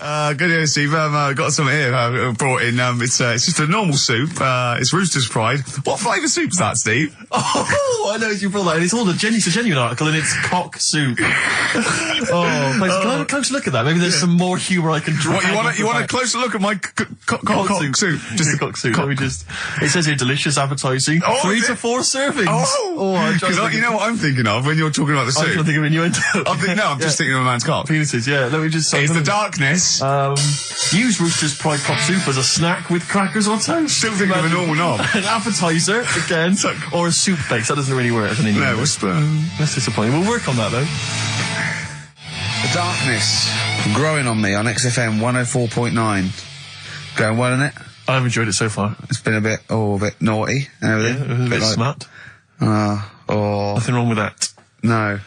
Good news, Steve. Got some here. Brought in. It's just a normal soup. It's Rooster's Pride. What flavour soup's that, Steve? Oh, I know you brought that. And it's all a genuine article, and it's cock soup. Can I have a closer look at that? Maybe there's some more humour I can draw. What, you want a closer look at my cock soup? Just a cock soup. Let me just. It says here delicious, appetising. 3 to 4 servings. Because you know what I'm thinking of when you're talking about the soup. I'm thinking of innuendo. I'm just thinking of a man's cock. Penises. Yeah. Let me just. It's the darkness. Use Rooster's Pride cock soup as a snack with crackers or toast. Still thinking of a normal knob. An appetiser, again, or a soup base. That doesn't really work as an Indian. No, that's disappointing. We'll work on that, though. The darkness growing on me on XFM 104.9. Going well, isn't it? I've enjoyed it so far. It's been a bit naughty and everything. Yeah, a bit smut. Nothing wrong with that. No.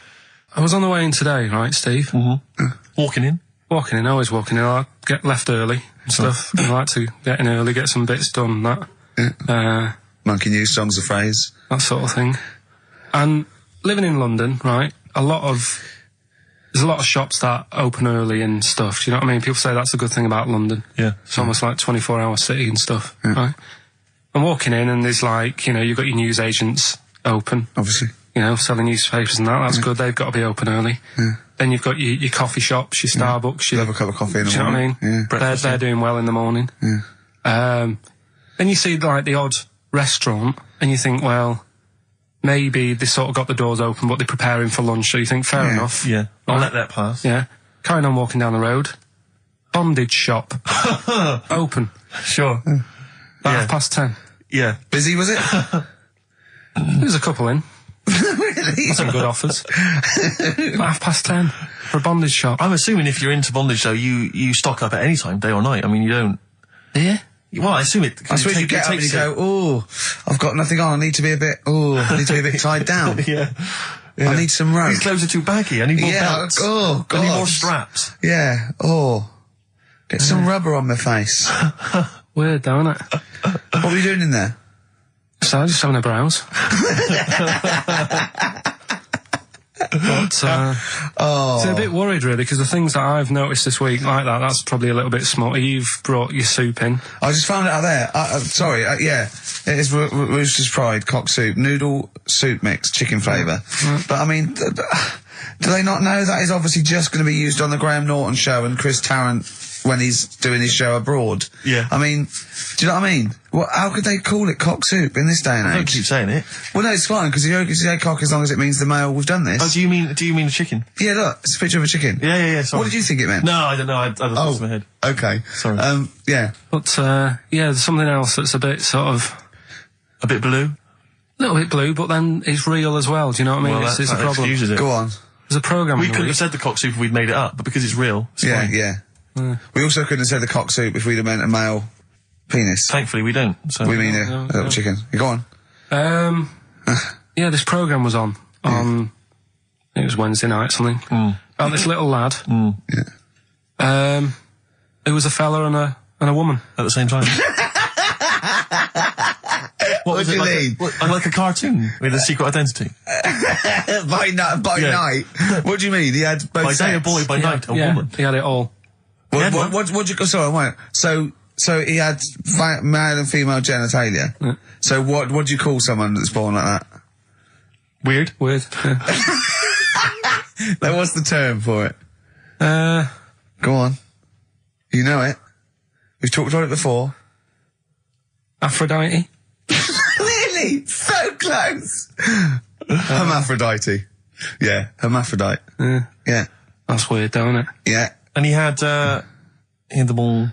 I was on the way in today, right, Steve? Mm-hmm. Walking in, always walking in. I get left early and stuff. I like to get in early, get some bits done, that. Yeah. Monkey News, Songs of Phrase. That sort of thing. And living in London, right, there's a lot of shops that open early and stuff. Do you know what I mean? People say that's a good thing about London. Yeah. It's almost like 24-hour city and stuff, right? I'm walking in and there's like, you've got your news agents open. Obviously. Selling newspapers and that. That's good. They've got to be open early. Yeah. Then you've got your coffee shops, your Starbucks. Have a cup of coffee in the morning. Do you know what I mean? They're doing well in the morning. Yeah. Then you see like the odd restaurant and you think, well, maybe they sort of got the doors open but they're preparing for lunch, so you think, fair enough. Yeah. I'll let that pass. Yeah. Carrying on walking down the road. Bondage shop. Open. Sure. About 10:30. Yeah. Busy, was it? There was a couple in. Really? Some good offers. 10:30 for a bondage shop. I'm assuming if you're into bondage, though, you stock up at any time, day or night. I mean, you don't. Yeah. Well, I assume it. I suppose you get up and you go, I've got nothing on. I need to be a bit tied down. Yeah. I need some rope. These clothes are too baggy. I need more belts. Oh, God. I need more straps. Yeah. Get some rubber on my face. Weird, though, isn't it? What were you doing in there? So, just having a browse. But, so a bit worried, really, because the things that I've noticed this week like that's probably a little bit small. You've brought your soup in. I just found it out there. Sorry, yeah. It is Rooster's Pride, cock soup, noodle soup mix, chicken flavour. But, I mean, do they not know that is obviously just going to be used on the Graham Norton show and Chris Tarrant when he's doing his show abroad? Yeah. I mean, do you know what I mean? How could they call it cock soup in this day and age? Don't keep saying it. Well, no, it's fine, because you can say cock as long as it means the male, we've done this. Oh, do you mean a chicken? Yeah, look, it's a picture of a chicken. Yeah, sorry. What did you think it meant? No, I don't know, I just lost my head. Okay. Sorry. Yeah. But, there's something else that's a bit sort of... A bit blue? A little bit blue, but then it's real as well, do you know what I mean? Well, it's a that problem. excuses it. Go on. There's a programme. We could have said the cock soup if we'd made it up, but because it's real, it's fine. Yeah. We also couldn't have said the cock soup if we'd have meant a male penis. Thankfully, we don't. So. We mean a little chicken. You go on. This programme was on. It was Wednesday night, something. About this little lad. Yeah. It was a fella and a woman. At the same time. What do you mean? Like a cartoon with a secret identity. By night. What do you mean? He had both by day a boy, by night a woman. He had it all. What'd you go? Sorry, wait. So he had male and female genitalia. Yeah. So what do you call someone that's born like that? Weird. Yeah. Now, what's the term for it? Go on. You know it. We've talked about it before. Aphrodite. Really? So close. Hermaphrodite. Yeah, hermaphrodite. Yeah. That's weird, though, isn't it? Yeah. And he had the ball.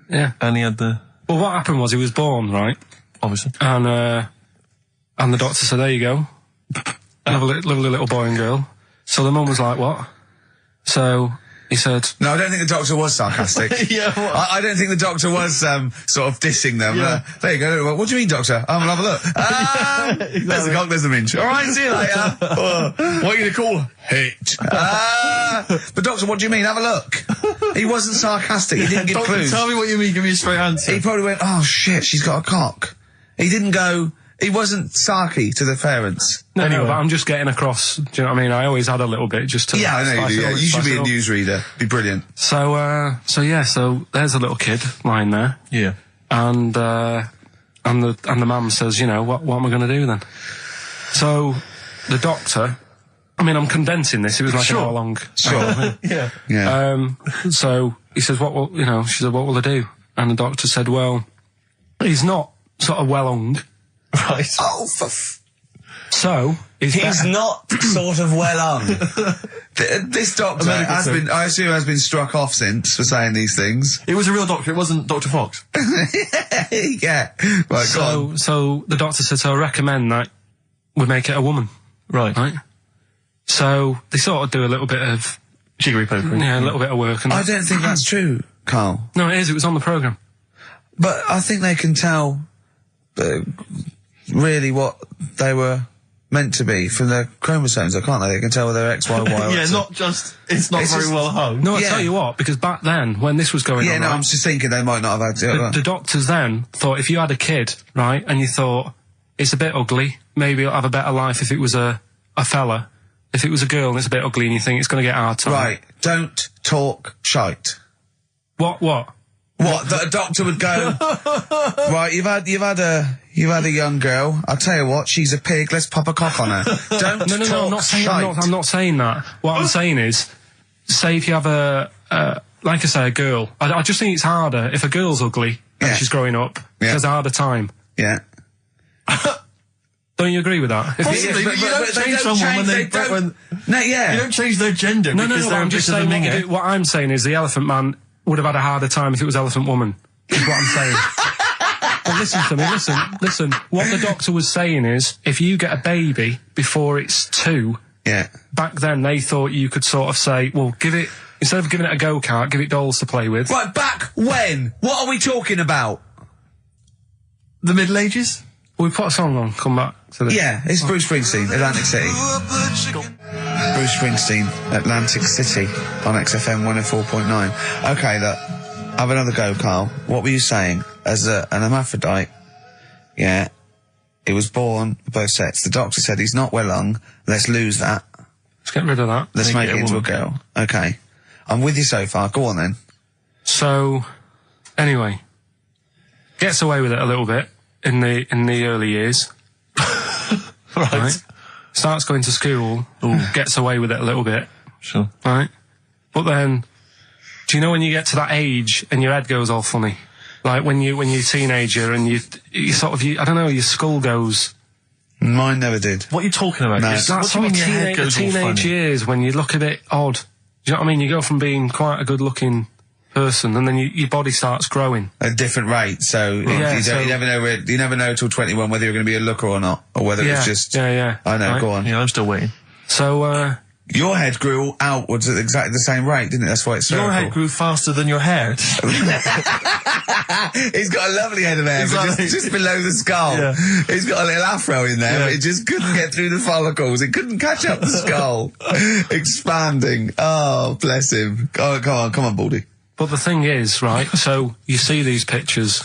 Yeah. And he had the... Well, what happened was he was born, right? Obviously. And the doctor said, there you go. Lovely little boy and girl. So the mum was like, what? So he said... No, I don't think the doctor was sarcastic. Yeah, what? I don't think the doctor was sort of dissing them. Yeah. There you go. What do you mean, doctor? I'm gonna have a look. Exactly. There's the cock, there's the minch. All right, see you later. What are you going to call her? Hit. But doctor, what do you mean? Have a look. He wasn't sarcastic. He didn't give clues. Tell me what you mean. Give me a straight answer. He probably went, oh, shit, she's got a cock. He didn't go, He wasn't sarky to the parents. No, Anyway. but I'm just getting across. Do you know what I mean? I always had a little bit just to. Yeah, I know you spice do. it Yeah. up, You should spice be it a up. newsreader. Be brilliant. So there's a little kid lying there, Yeah. and the mum says, you know, what am I going to do then? So the doctor, I mean, I'm condensing this. It was like an hour long. Sure. Yeah. Yeah. So he says, she said, what will I do? And the doctor said, well, he's not sort of well hung. Right. Oh, So he's better. not sort of well on. This doctor I assume has been struck off since for saying these things. It was a real doctor. It wasn't Dr. Fox. Yeah. Right, go on. So the doctor said, so I recommend that we make it a woman. Right. Right? So they sort of do a little bit of, Jiggery pokery. a little bit of work. And I don't think that's true, Carl. No, it is. It was on the programme. But I think they can tell really what they were meant to be from their chromosomes, can't they? They can tell whether they're X, Y, Y, or Yeah, X. not just, it's not It's very just- well hung. No, I Yeah. tell you what, because back then, when this was going Yeah, on, no, right, I'm just thinking they might not have had the doctors then thought if you had a kid, right, and you thought, it's a bit ugly, maybe it'll have a better life if it was a fella. If it was a girl and it's a bit ugly and you think it's going to get hard time. Right, don't talk shite. What? What? That a doctor would go, right, you've had a young girl, I'll tell you what, she's a pig, let's pop a cock on her. Don't No, talk I'm not saying, shite. I'm not saying that. What I'm saying is, say if you have like I say, a girl, I just think it's harder if a girl's ugly and Yeah. she's growing up, Yeah. she has a harder time. Yeah. Don't you agree with that? If Possibly, but you don't change someone when No, yeah. you don't change their gender No, because they're I'm a just bit of a saying minger. what I'm saying is the Elephant Man would have had a harder time if it was Elephant Woman. Is what I'm saying. But listen to me, listen. What the doctor was saying is, if you get a baby before it's 2, Yeah. back then they thought you could sort of say, well, instead of giving it a go-kart, give it dolls to play with. Right, back when? What are we talking about? The Middle Ages? We put a song on, come back to this. Yeah, it's Bruce Springsteen, Atlantic City. Bruce Springsteen, Atlantic City, on XFM 104.9. Okay, look, have another go, Carl. What were you saying? As an hermaphrodite, yeah, it was born with both sets. The doctor said he's not well hung, let's lose that. Let's get rid of that. Let's make it it a into a woman. girl. Okay. I'm with you so far, go on then. So, anyway, gets away with it a little bit in the early years. Right. Starts going to school, gets away with it a little bit, Sure. right? But then, do you know when you get to that age and your head goes all funny? Like when you're a teenager and you sort of, I don't know, your skull goes. Mine never did. What are you talking about? No. What That's do you mean sort your of head goes all teenage funny? years when you look a bit odd. Do you know what I mean? You go from being quite a good-looking person and then your body starts growing. At a different rate, so, Yeah, you never know till 21 whether you're going to be a looker or not, or whether it's just... Yeah. I know, Right. go on. Yeah, I'm still waiting. So, Your head grew outwards at exactly the same rate, didn't it? That's why it's Your spherical. head grew faster than your hair. He's got a lovely head of hair, but Exactly. just below the skull. Yeah. He's got a little afro in there, Yeah. but it just couldn't get through the follicles. It couldn't catch up the skull. Expanding. Oh, bless him. Oh, come on, Baldy. but the thing is, right, so you see these pictures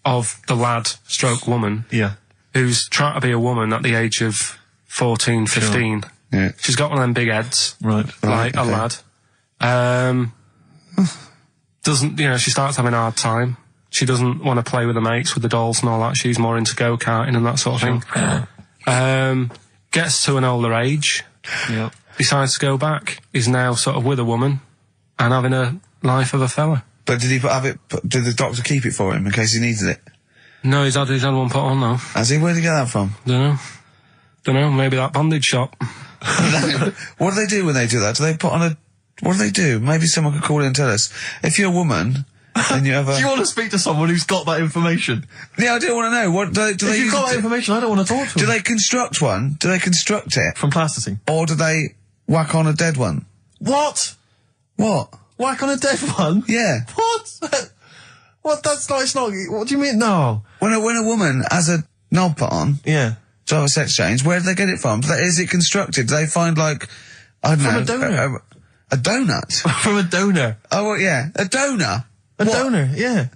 of the lad stroke woman Yeah. who's trying to be a woman at the age of 14, 15. Yeah. She's got one of them big heads, Right. like okay. a lad. Doesn't, she starts having a hard time. She doesn't want to play with the mates, with the dolls and all that. She's more into go-karting and that sort of thing. Gets to an older age, Yeah. decides to go back, is now sort of with a woman and having a life of a fella. But did did the doctor keep it for him in case he needed it? No, he's had one put on though. Has he? Where'd he get that from? Don't know, maybe that bondage shop. What do they do when they do that? Do they put on what do they do? Maybe someone could call in and tell us. If you're a woman, and you have a... Do you want to speak to someone who's got that information? Yeah, I do want to know. What do they If use you've got it that to- information, I don't want to talk to Do them. they construct one? Do they construct it? From plasticine. Or do they whack on a dead one? What? What? Whack on a dead one? Yeah. What? What? That's not, it's not, what do you mean? No. When a woman has a knob put on Yeah. to have a sex change, where do they get it from? Is it constructed? Do they find I don't know. From a donor. A donut? From a donor. Oh, well, yeah. A donor? A What? donor, yeah.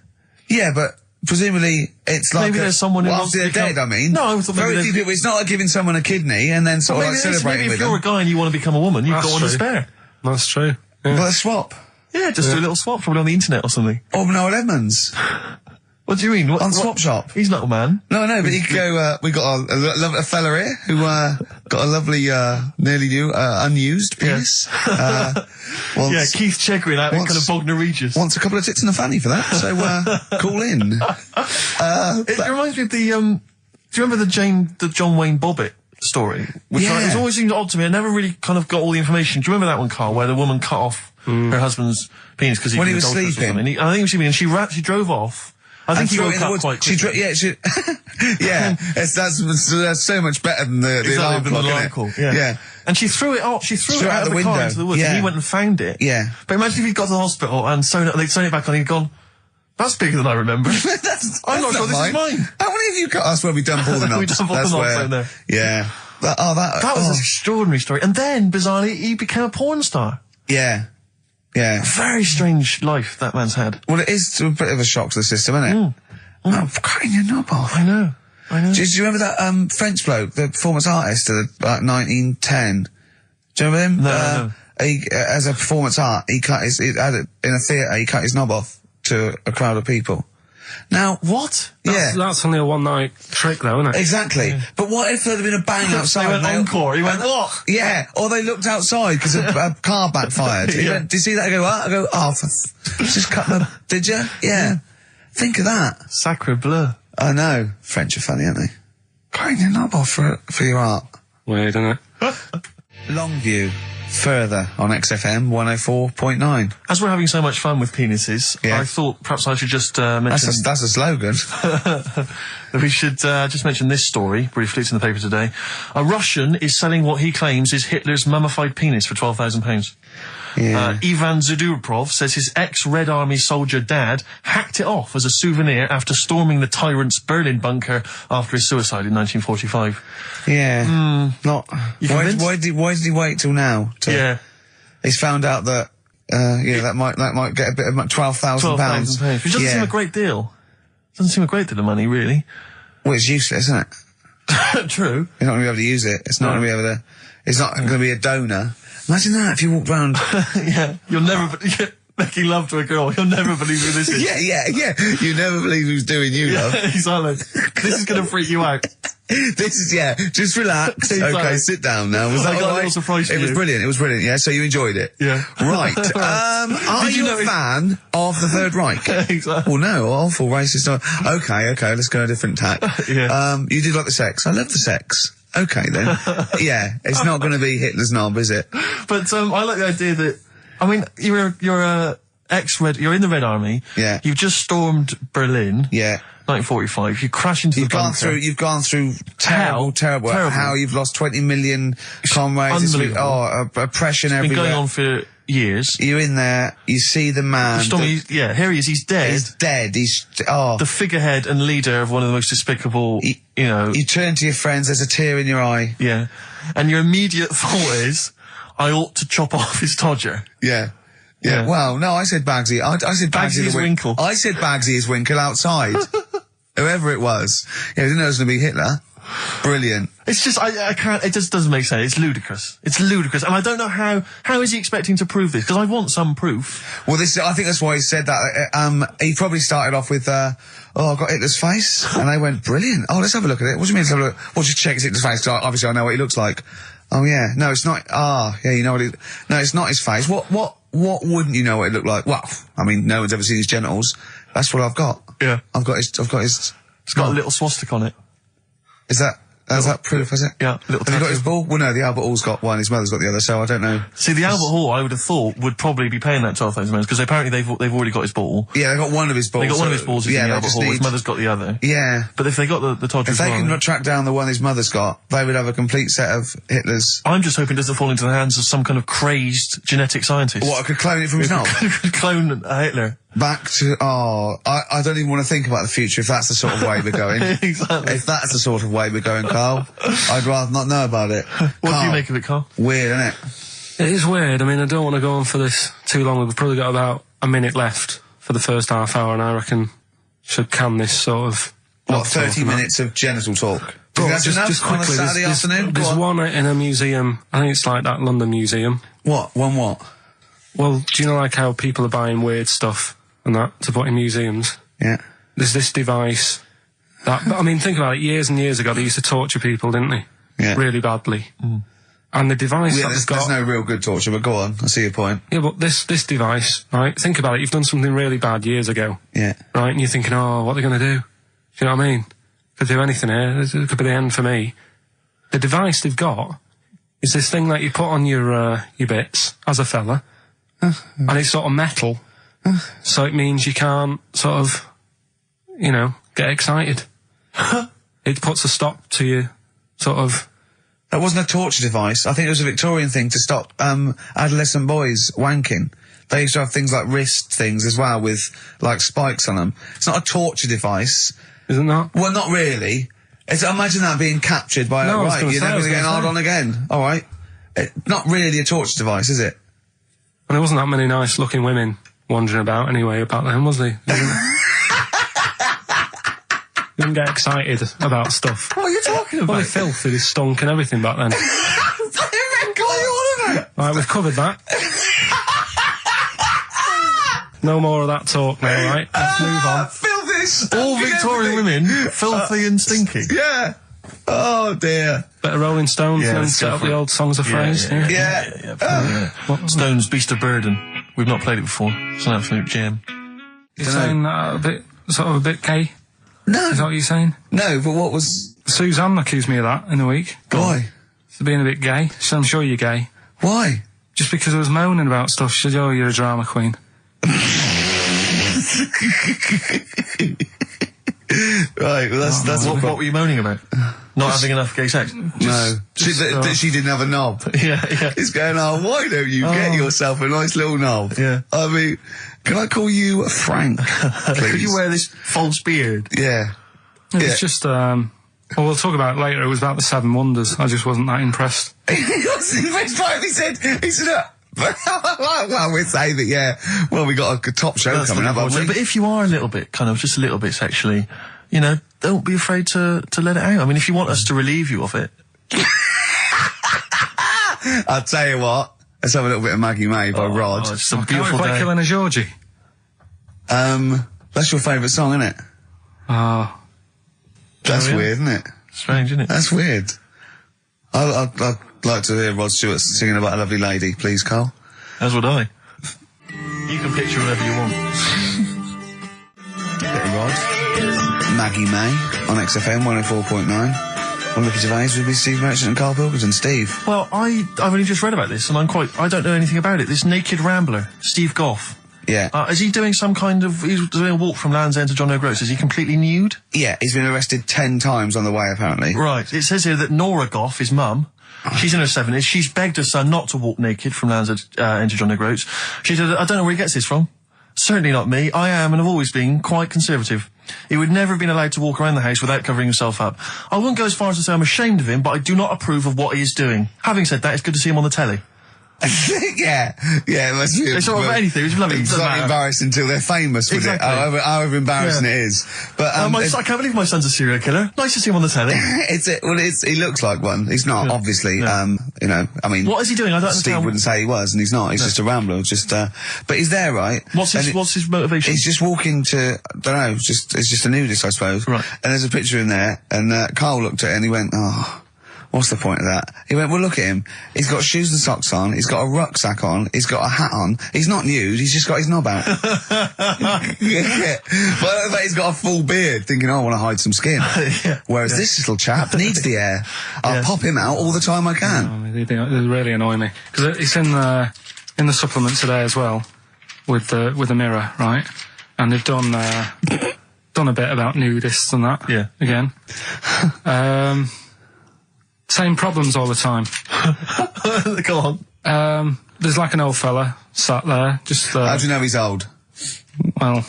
Yeah, but presumably it's like Maybe there's someone who wants after to they're become- dead. I mean, No, I thought maybe very few there's- people. It's not like giving someone a kidney and then sort of like celebrating maybe with if you're them. a guy and you want to become a woman, you've That's got one to true. spare. That's true. Yeah. Well, a swap. Yeah, just do a little swap, probably on the internet or something. Or Noel Edmonds What do you mean? on Swap Shop. He's not a man. No, but you could go. We got a fella here who got a lovely, nearly new, unused penis. Yeah, Keith Chegwin out in kind of Bognor Regis. Wants a couple of tits and a fanny for that. So call in. It reminds me of the. Do you remember the John Wayne Bobbitt story? Which Yeah. it's always seemed odd to me. I never really kind of got all the information. Do you remember that one, Carl, where the woman cut off her husband's penis because When he was adulterous or sleeping? something? I think he was sleeping, and she drove off. I think he threw it woke in the up woods. quite quickly. That's so much better than the alarm clock, isn't it? call. Yeah. And she threw it off. She threw it out of the car window. into the woods, Yeah. and he went and found it. Yeah. But imagine if he'd got to the hospital and they'd sewn it back on, and he'd gone, that's bigger than I remember. I'm not sure this is mine. How many of you cut us where we dump all the knobs? We dump all the knobs in there. Yeah. That Was an extraordinary story. And then, bizarrely, he became a porn star. Yeah. Yeah. Very strange life that man's had. Well, it is a bit of a shock to the system, isn't it? Oh, cutting your knob off. I know. Do you remember that French bloke, the performance artist of about 1910? Do you remember him? No. He, as a performance art, he cut in a theatre, he cut his knob off to a crowd of people. Now, What? That's only a one-night trick, though, isn't it? Exactly. But what if there had been a bang outside? They went and encore. He went, what? Yeah, or they looked outside because a car backfired. He Yeah. went, did you see that? I go, what? I go, just cut my... Did you? Yeah. Think of that. Sacre bleu. I know. French are funny, aren't they? Cutting your knob off for your art. Weird, isn't it? Longview. Further on XFM 104.9. As we're having so much fun with penises, Yeah. I thought perhaps I should just mention... That's a slogan. We should just mention this story briefly. It's in the paper today. A Russian is selling what he claims is Hitler's mummified penis for £12,000. Yeah. Ivan Zadurprov says his ex-Red Army soldier dad hacked it off as a souvenir after storming the tyrant's Berlin bunker after his suicide in 1945. Yeah. Not. You Why convinced? did he wait till now? Yeah. He's found out that. That might get a bit of £12,000. £12,000. Which doesn't seem a great deal. Doesn't seem a great deal of money, really. Well, it's useless, isn't it? True. You're not going to be able to use it. It's not going to be able to. It's not going to be a donor. Imagine that if you walked round. Yeah. You'll never... making love to a girl. You'll never believe who this is. Yeah. You never believe who's doing you, love. Exactly. This is going to freak you out. This is, just relax. Exactly. Okay, sit down now. Was that I got a all little right? surprise for It was you. brilliant, yeah? So you enjoyed it? Yeah. Right. Are Did you you know a fan of the Third Reich? Exactly. Well, no, awful racist. Okay, let's go a different tack. Yeah. You did like the sex. I love the sex. Okay, then. Yeah, it's not going to be Hitler's knob, is it? But I like the idea that, I mean, you're in the Red Army. Yeah. You've just stormed Berlin. Yeah. 1945. You crash into the bunker. You've gone through terrible. Terrible. How you've lost 20 million comrades. Unbelievable. Oppression Been everywhere. going on for years. You're in there, you see the man. Here he is, he's dead. He's dead. The figurehead and leader of one of the most despicable, You turn to your friends, there's a tear in your eye. Yeah. And your immediate thought is, I ought to chop off his todger. Yeah. Yeah. Well, no, I said Bagsy. I said Bagsy is Winkle. I said Bagsy is Winkle outside. Whoever it was. Yeah, I didn't know it was going to be Hitler. Brilliant. It's just, I can't, it just doesn't make sense. It's ludicrous. It's ludicrous. And I don't know how is he expecting to prove this? Because I want some proof. Well, I think that's why he said that. He probably started off with, I've got Hitler's face. And they went, brilliant. Oh, let's have a look at it. What do you mean let's have a look? Well, just check Hitler's face, because obviously I know what he looks like. Oh, yeah. No, it's not. You know what no, it's not his face. What wouldn't you know what it looked like? Well, I mean, no one's ever seen his genitals. That's what I've got. Yeah. I've got his. It's got a little swastika on it. Is that proof, is it? Yeah. Have you got his ball? Well, no, the Albert Hall's got one, his mother's got the other, so I don't know. See, the Albert Hall, I would have thought, would probably be paying that £12,000, because apparently they've already got his ball. Yeah, they got one of his balls. They got one of his balls in the Albert Hall, his mother's got the other. Yeah. But if they got the todger If they can track down the one his mother's got, they would have a complete set of Hitler's. I'm just hoping it doesn't fall into the hands of some kind of crazed genetic scientist. What, I could clone it from his knob? Clone Hitler. Back to, I don't even want to think about the future if that's the sort of way we're going. Exactly. If that's the sort of way we're going, Carl, I'd rather not know about it. What do you make of it, Carl? Weird, isn't it? It is weird. I mean, I don't want to go on for this too long. We've probably got about a minute left for the first half hour, and I reckon should can this sort of... What, 30 minutes of genital talk? Do you think that's enough just on a quickly, Saturday afternoon? There's one in a museum, I think it's like that London Museum. What? One what? Well, do you know like how people are buying weird stuff and that to put in museums? Yeah. There's this device that, I mean, think about it, years and years ago they used to torture people, didn't they? Yeah. Really badly. Mm. And the device Yeah, that they've got... there's no real good torture, but go on, I see your point. Yeah, but this device, right, think about it, you've done something really bad years ago. Yeah. Right, and you're thinking, oh, what are they going to do? Do you know what I mean? Could do anything here, it could be the end for me. The device they've got is this thing that you put on your bits, as a fella, and it's sort of metal, so it means you can't sort of, you know, get excited. It puts a stop to you, sort of... That wasn't a torture device. I think it was a Victorian thing to stop adolescent boys wanking. They used to have things like wrist things as well with, like, spikes on them. It's not a torture device. Isn't that? Well, not really. Imagine that being captured by, No, right, you're never going to get hard on again. All right. Not really a torture device, is it? And there wasn't that many nice-looking women wandering about anyway back then, was there? You didn't get excited about stuff. What are you talking about? Well, they filthy, they stunk and everything back then. Right, we've covered that. No more of that talk now, right? Let's move on. Filthy, all Victorian women, filthy and stinky. Yeah. Oh, dear. Better Rolling Stones and set up the old songs of phrase. Yeah. Stones, Beast of Burden. We've not played it before. It's an absolute gem. You're saying that a bit, sort of a bit gay? No. Is that what you're saying? No, but what was... Suzanne accused me of that in the week. Why? For being a bit gay. She said, I'm sure you're gay. Why? Just because I was moaning about stuff. She said, oh, you're a drama queen. Right, well, that's what were you moaning about? Not having enough gay sex? No. She didn't have a knob. Yeah. It's going, oh, why don't you get yourself a nice little knob? Yeah. I mean, can I call you Frank, please? Could you wear this false beard? Yeah. It's just, well, we'll talk about it later. It was about the Seven Wonders. I just wasn't that impressed. He wasn't impressed by it. He said, well, we'd say that, yeah. Well, we got a top show coming up, haven't we? But if you are a little bit, just a little bit sexually, you know, don't be afraid to let it out. I mean, if you want us to relieve you of it. I'll tell you what. Let's have a little bit of Maggie May by Rod. It's some beautiful day. Killing a Georgie. That's your favourite song, isn't it? Oh. That's weird, isn't it? Strange, isn't it? That's weird. I'd like to hear Rod Stewart singing about a lovely lady, please, Carl. As would I. You can picture whatever you want. Bit of Rod. Maggie May on XFM 104.9. On Ricky Gervais would be Steve Merchant and Karl Pilkington. Steve. Well, I've only just read about this, and I don't know anything about it. This naked rambler, Steve Goff. Yeah. Is he doing he's doing a walk from Land's End to John O'Groats? Is he completely nude? Yeah, he's been arrested 10 times on the way, apparently. Right. It says here that Nora Goff, his mum, she's in her 70s, she's begged her son not to walk naked from Land's End to John O'Groats. She said, I don't know where he gets this from. Certainly not me. I am and have always been quite conservative. He would never have been allowed to walk around the house without covering himself up. I wouldn't go as far as to say I'm ashamed of him, but I do not approve of what he is doing. Having said that, it's good to see him on the telly. yeah, it must be. It's not about anything. It's lovely. It's not embarrassing until they're famous with it. However embarrassing it is. But I can't believe my son's a serial killer. Nice to see him on the telly. He looks like one. He's not, obviously. You know, I mean, what is he doing? I don't understand. Steve wouldn't say he was, and he's not. He's just a rambler. But he's there, right? What's his motivation? He's just walking to, I don't know, it's just a nudist, I suppose. Right. And there's a picture in there, and Carl looked at it and he went, oh. What's the point of that? He went, well, look at him. He's got shoes and socks on. He's got a rucksack on. He's got a hat on. He's not nude. He's just got his knob out. Yeah. But he's got a full beard, thinking, oh, I want to hide some skin. Whereas this little chap needs the air. I'll pop him out all the time I can. They really annoy me. Because it's in the supplement today as well, with the Mirror, right? And they've done a bit about nudists and that. Yeah. Again. Same problems all the time. Go on. There's like an old fella sat there, just... How do you know he's old? Well...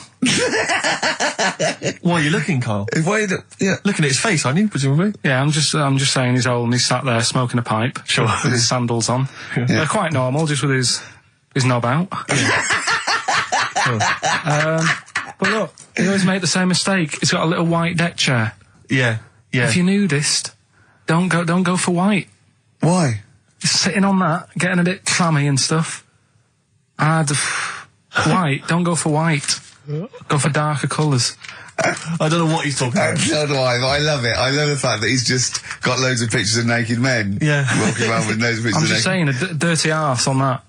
Why are you looking, Carl? Looking at his face, aren't you, presumably? Yeah, I'm just saying he's old and he's sat there smoking a pipe. Sure. With his sandals on. Yeah. They're quite normal, just with his knob out. Yeah. But look, They always make the same mistake. It's got a little white deck chair. Yeah, yeah. If you're nudist, don't go for white. Why? Just sitting on that, getting a bit clammy and stuff. White, don't go for white. Go for darker colours. I don't know what he's talking about. So do I, but I love it. I love the fact that he's just got loads of pictures of naked men. Yeah. Walking around with loads of pictures I'm of just naked saying, a dirty arse on that.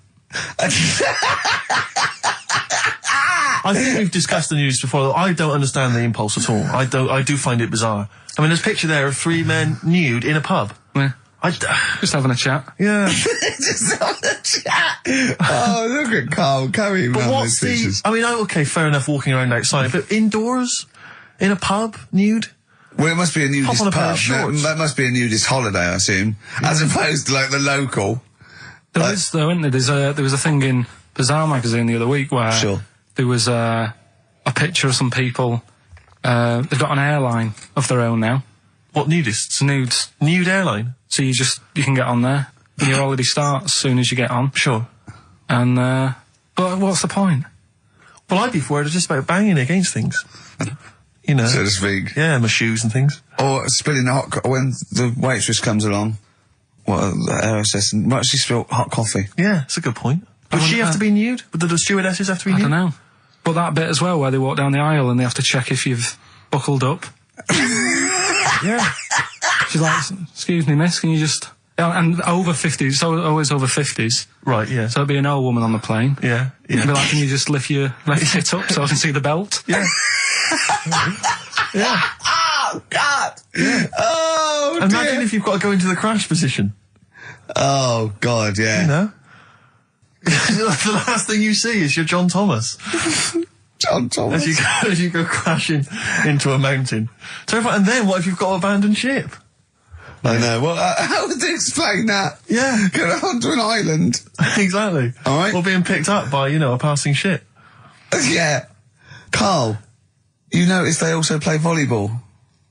I think we've discussed the news before. I don't understand the impulse at all. I do find it bizarre. I mean, there's a picture there of 3 men nude in a pub. Yeah. Just having a chat. Yeah. Just on the chat. Oh, look at Carl carrying But around what's those pictures. I mean, okay, fair enough, walking around outside, but indoors? In a pub? Nude? Well, it must be a nudist Hop on a pair pub. of shorts. That must be a nudist holiday, I assume. As opposed to, like, the local. There is, though, isn't there? There was a thing in Bazaar magazine the other week where there was a picture of some people. They've got an airline of their own now. What, nudists? Nudes. Nude airline? So you can get on there. And your holiday starts as soon as you get on. Sure. And, but what's the point? Well, I'd be worried just about banging against things. You know. So to speak. Yeah, my shoes and things. Or spilling when the waitress comes along. The air might she spill hot coffee? Yeah, it's a good point. Would she have to be nude? Would the stewardesses have to be nude? I don't know. But that bit as well, where they walk down the aisle and they have to check if you've buckled up. Yeah. She's like, excuse me, miss, can you just... And over 50s, it's always over 50s. Right, yeah. So it'd be an old woman on the plane. Yeah, yeah. It'd be like, can you just lift your left hip up so I can see the belt? Yeah. Yeah. Oh, God! Yeah. Oh, Imagine dear. if you've got to go into the crash position. Oh, God, yeah. You know? The last thing you see is your John Thomas. John Thomas. As you go crashing into a mountain. Terrifying. And then what if you've got to abandon ship? I know. Well, how would they explain that? Yeah. Go onto an island. Exactly. All right. Or being picked up by, a passing ship. Yeah. Carl, you notice they also play volleyball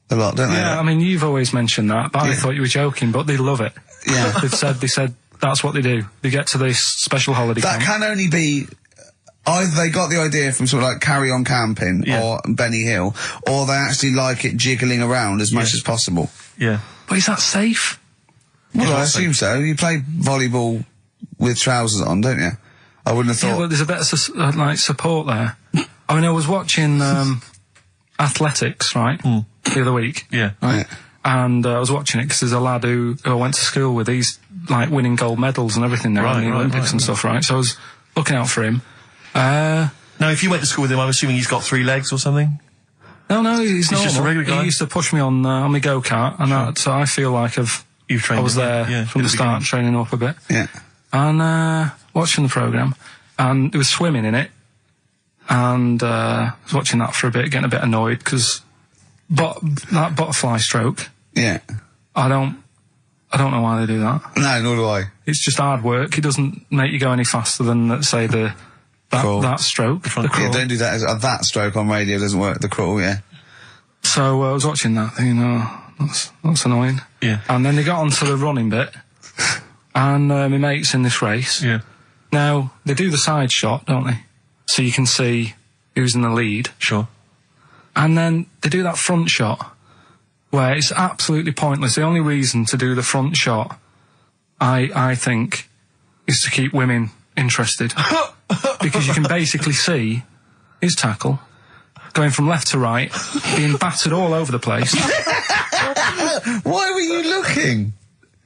a lot, don't they? Yeah, I mean, you've always mentioned that, but I Yeah. thought you were joking, but they love it. Yeah. They said that's what they do. They get to this special holiday That camp. can only be... Either they got the idea from sort of like Carry On Camping or Benny Hill, or they actually like it jiggling around as much as possible. Yeah. But is that safe? Well, I assume so. You play volleyball with trousers on, don't you? I wouldn't have Yeah, thought... but there's a bit of support there. I mean, I was watching athletics, right, the other week. Yeah. Right? And I was watching it because there's a lad who I went to school with. He's like winning gold medals and everything now in the Olympics and stuff, right? So I was looking out for him. Now, if you went to school with him, I'm assuming he's got 3 legs or something? No, he's normal. just a regular guy? He used to push me on my go-kart, and so I feel like You've trained I was him, there from the start, training up a bit. Yeah. And watching the programme, and there was swimming in it, and I was watching that for a bit, getting a bit annoyed, because that butterfly stroke, Yeah. I don't know why they do that. No, nor do I. It's just hard work. It doesn't make you go any faster than, let's say, that stroke. The crawl. Yeah, don't do that. That stroke on radio doesn't work. The crawl, yeah. So I was watching that, thinking, that's annoying. Yeah. And then they got onto the running bit, and my mate's in this race. Yeah. Now, they do the side shot, don't they? So you can see who's in the lead. Sure. And then they do that front shot, where it's absolutely pointless. The only reason to do the front shot, I think, is to keep women interested. Because you can basically see his tackle going from left to right, being battered all over the place. Why were you looking?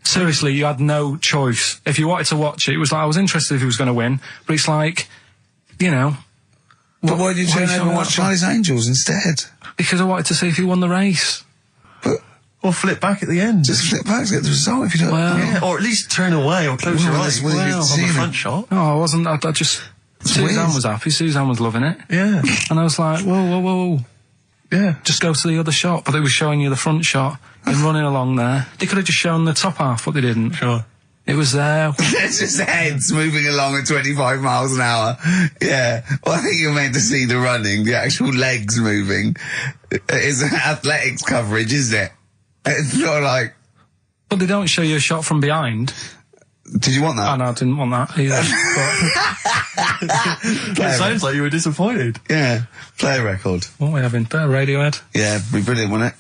Seriously, you had no choice. If you wanted to watch it, it was like, I was interested if he was going to win, but it's like, But why did you turn over and watch Charlie's Angels instead? Because I wanted to see if he won the race. But Or flip back at the end. just flip back to get the result if you don't... Well, Yeah, or at least turn away or close your Well, eyes that's what you on see the then. front shot. No, I wasn't. I just... Suzanne weird. was happy. Suzanne was loving it. Yeah. And I was like, whoa. Yeah. Just go to the other shot. But they were showing you the front shot and running along there. They could have just shown the top half, but they didn't. Sure. It was there. It's just heads moving along at 25 miles an hour. Yeah. Well, I think you're meant to see the running, the actual legs moving. It's athletics coverage, isn't it? It's not like... But they don't show you a shot from behind. Did you want that? Oh, no, I didn't want that either. It sounds like you were disappointed. Yeah. Play a record. What are we having? Bit of Radiohead? Yeah, be brilliant, wouldn't it?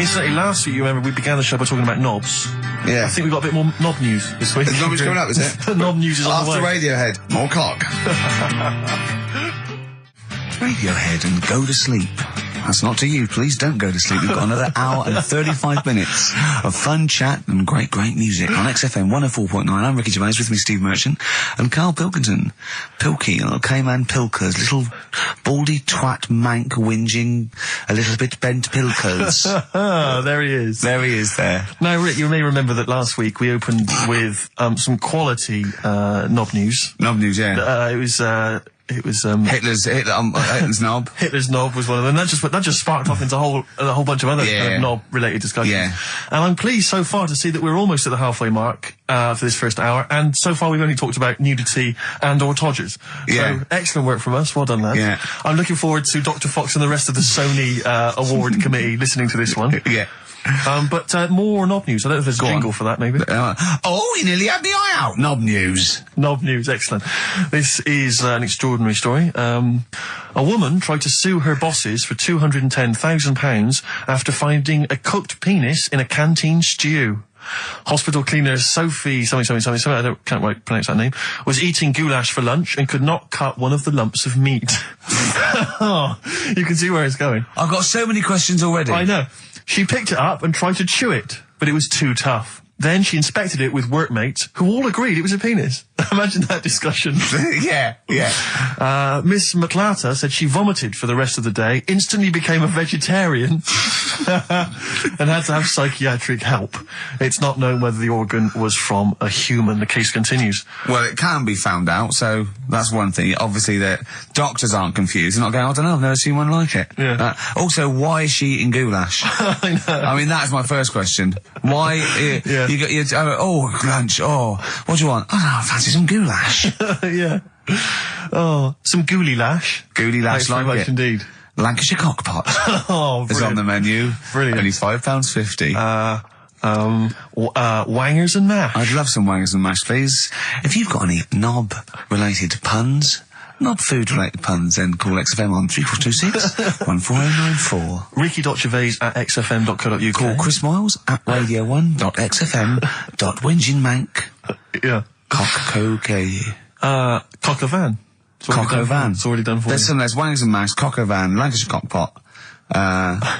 Incidentally, last week, you remember, we began the show by talking about knobs. Yeah. I think we've got a bit more knob news this week. There's not much coming up, is it? The knob news is on the way. After Radiohead, more cock. Radiohead and go to sleep. That's not to you. Please don't go to sleep. We've got another hour and 35 minutes of fun chat and great music on XFM 104.9. I'm Ricky Gervais, with me Steve Merchant and Karl Pilkington. Pilky, little Cayman Pilkers, little baldy twat mank whinging, a little bit bent Pilkers. There he is. There he is there. Now, Rick, you may remember that last week we opened with some quality knob news. Knob news, yeah. It was Hitler's knob. Hitler's knob was one of them. That just sparked off into a whole bunch of other kind of knob-related discussions. Yeah. And I'm pleased so far to see that we're almost at the halfway mark for this first hour, and so far we've only talked about nudity and/or todgers. Yeah. So excellent work from us. Well done, lads. Yeah. I'm looking forward to Dr. Fox and the rest of the Sony award committee listening to this one. Yeah. But more knob news. I don't know if there's a jingle for that, maybe. We nearly had the eye out. Knob news. Knob news, excellent. This is an extraordinary story. A woman tried to sue her bosses for £210,000 after finding a cooked penis in a canteen stew. Hospital cleaner Sophie, can't quite pronounce that name, was eating goulash for lunch and could not cut one of the lumps of meat. You can see where it's going. I've got so many questions already. I know. She picked it up and tried to chew it, but it was too tough. Then she inspected it with workmates, who all agreed it was a penis. Imagine that discussion. Yeah. Miss McClarter said she vomited for the rest of the day, instantly became a vegetarian, and had to have psychiatric help. It's not known whether the organ was from a human. The case continues. Well, it can be found out, so that's one thing. Obviously, that doctors aren't confused. They're not going, I don't know, I've never seen one like it. Yeah. Also, why is she eating goulash? I know. I mean, that's my first question. Why? Yeah. Lunch. Oh, what do you want? Oh, no, I fancy some goulash. Yeah. Oh, some goulash. Goulash, Thanks very much indeed. Lancashire cockpot Oh, is on the menu. Brilliant. Only £5.50. Wangers and mash. I'd love some wangers and mash, please. If you've got any knob-related puns, knob-food-related puns, then call XFM on 3426 14094. Ricky.gervais@xfm.co.uk. Call Chris Miles at radio1.xfm.winginmank. Yeah. Cock-co-kay. Cock a van. Cock o' van. It's already done for There's you. some, there's wangers and mash, cock o' van, Lancashire cockpot.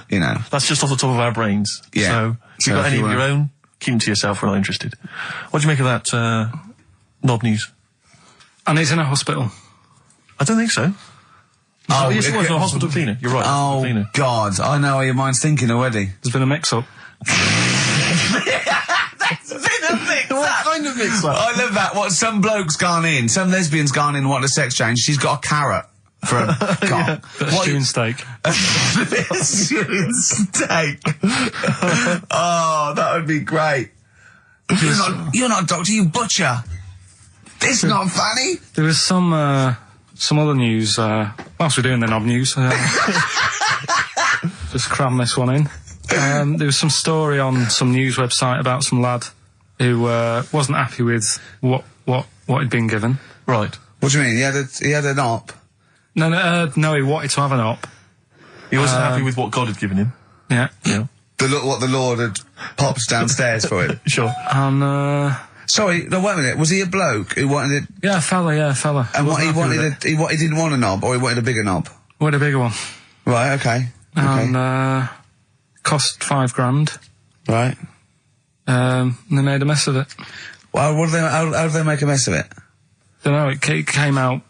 You know. That's just off the top of our brains. Yeah. So, if you've got any of your own, keep them to yourself. We're not interested. What do you make of that, knob news? And he's in a hospital. I don't think so. Oh, yes, it was a hospital cleaner. You're right. Oh, cleaner. God. I know how your mind's thinking already. There's been a mix-up. What kind of mix-up? I love that. What, some bloke's gone in, some lesbian's gone in and wanted a sex change. She's got a carrot for a cock. Stewing steak. Stewing steak. Oh, that would be great. You're not a doctor, you butcher. It's not funny. There was some other news, whilst we're doing the knob news, just cram this one in. There was some story on some news website about some lad who wasn't happy with what he'd been given. Right. What do you mean? He had an op? No, he wanted to have an op. He wasn't happy with what God had given him. Yeah. Yeah. What the Lord had popped downstairs for him? Sure. And, Sorry, no, wait a minute. Was he a bloke who wanted it? yeah, a fella. And what he wanted, he didn't want a knob, or he wanted a bigger knob? Wanted a bigger one. Right, okay. And, cost £5,000. Right. And they made a mess of it. Well, how do they make a mess of it? Don't know, it came out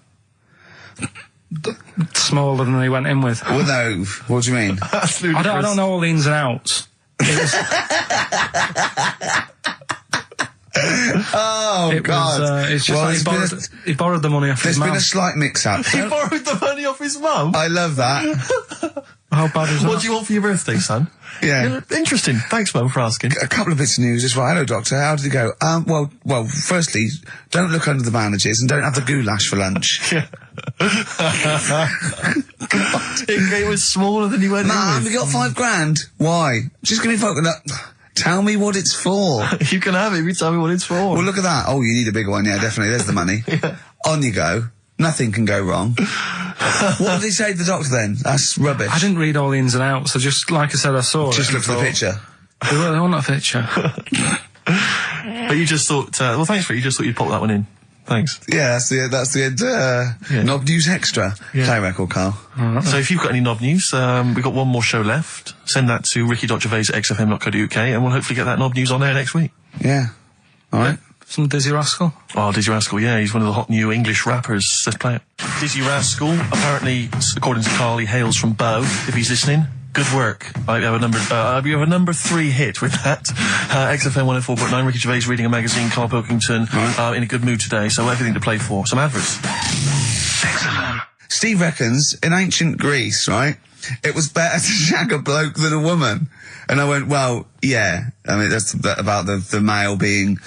smaller than they went in with. Well, no, what do you mean? I don't know all the ins and outs. Oh, God. It's just like he borrowed the money off his mum. There's been a slight mix-up. He borrowed the money off his mum? I love that. How bad is that? What do you want for your birthday, son? Yeah. Interesting. Thanks, Mum, for asking. A couple of bits of news as well. Hello, Doctor. How did it go? Well, firstly, don't look under the bandages and don't have the goulash for lunch. It was smaller than you went in Mum, with. we got £5,000. Why? She's going to be fucking up. Tell me what it's for. You can have it if you tell me what it's for. Well, look at that. Oh, you need a bigger one. Yeah, definitely. There's the money. Yeah. On you go. Nothing can go wrong. What did he say to the doctor then? That's rubbish. I didn't read all the ins and outs, so just, like I said, I saw it. Just look for the picture. They want a picture. But you just thought, well, thanks for it. You just thought you'd pop that one in. Thanks. Yeah, that's the end. Knob News Extra. Yeah. Play record, Carl. So if you've got any knob news, we've got one more show left. Send that to ricky.gervais@xfm.co.uk and we'll hopefully get that knob news on air next week. Yeah. All right. Some Dizzy Rascal. Oh, Dizzy Rascal, yeah, he's one of the hot new English rappers. Let's play it. Dizzy Rascal, apparently, according to Carl, he hails from Bow, if he's listening. Good work. You have a number 3 hit with that. XFM 104.9, Ricky Gervais reading a magazine, Karl Pilkington, in a good mood today, so everything to play for. Some adverts. XFM. Steve reckons, in ancient Greece, right, it was better to shag a bloke than a woman. And I went, well, yeah. I mean, that's about the male being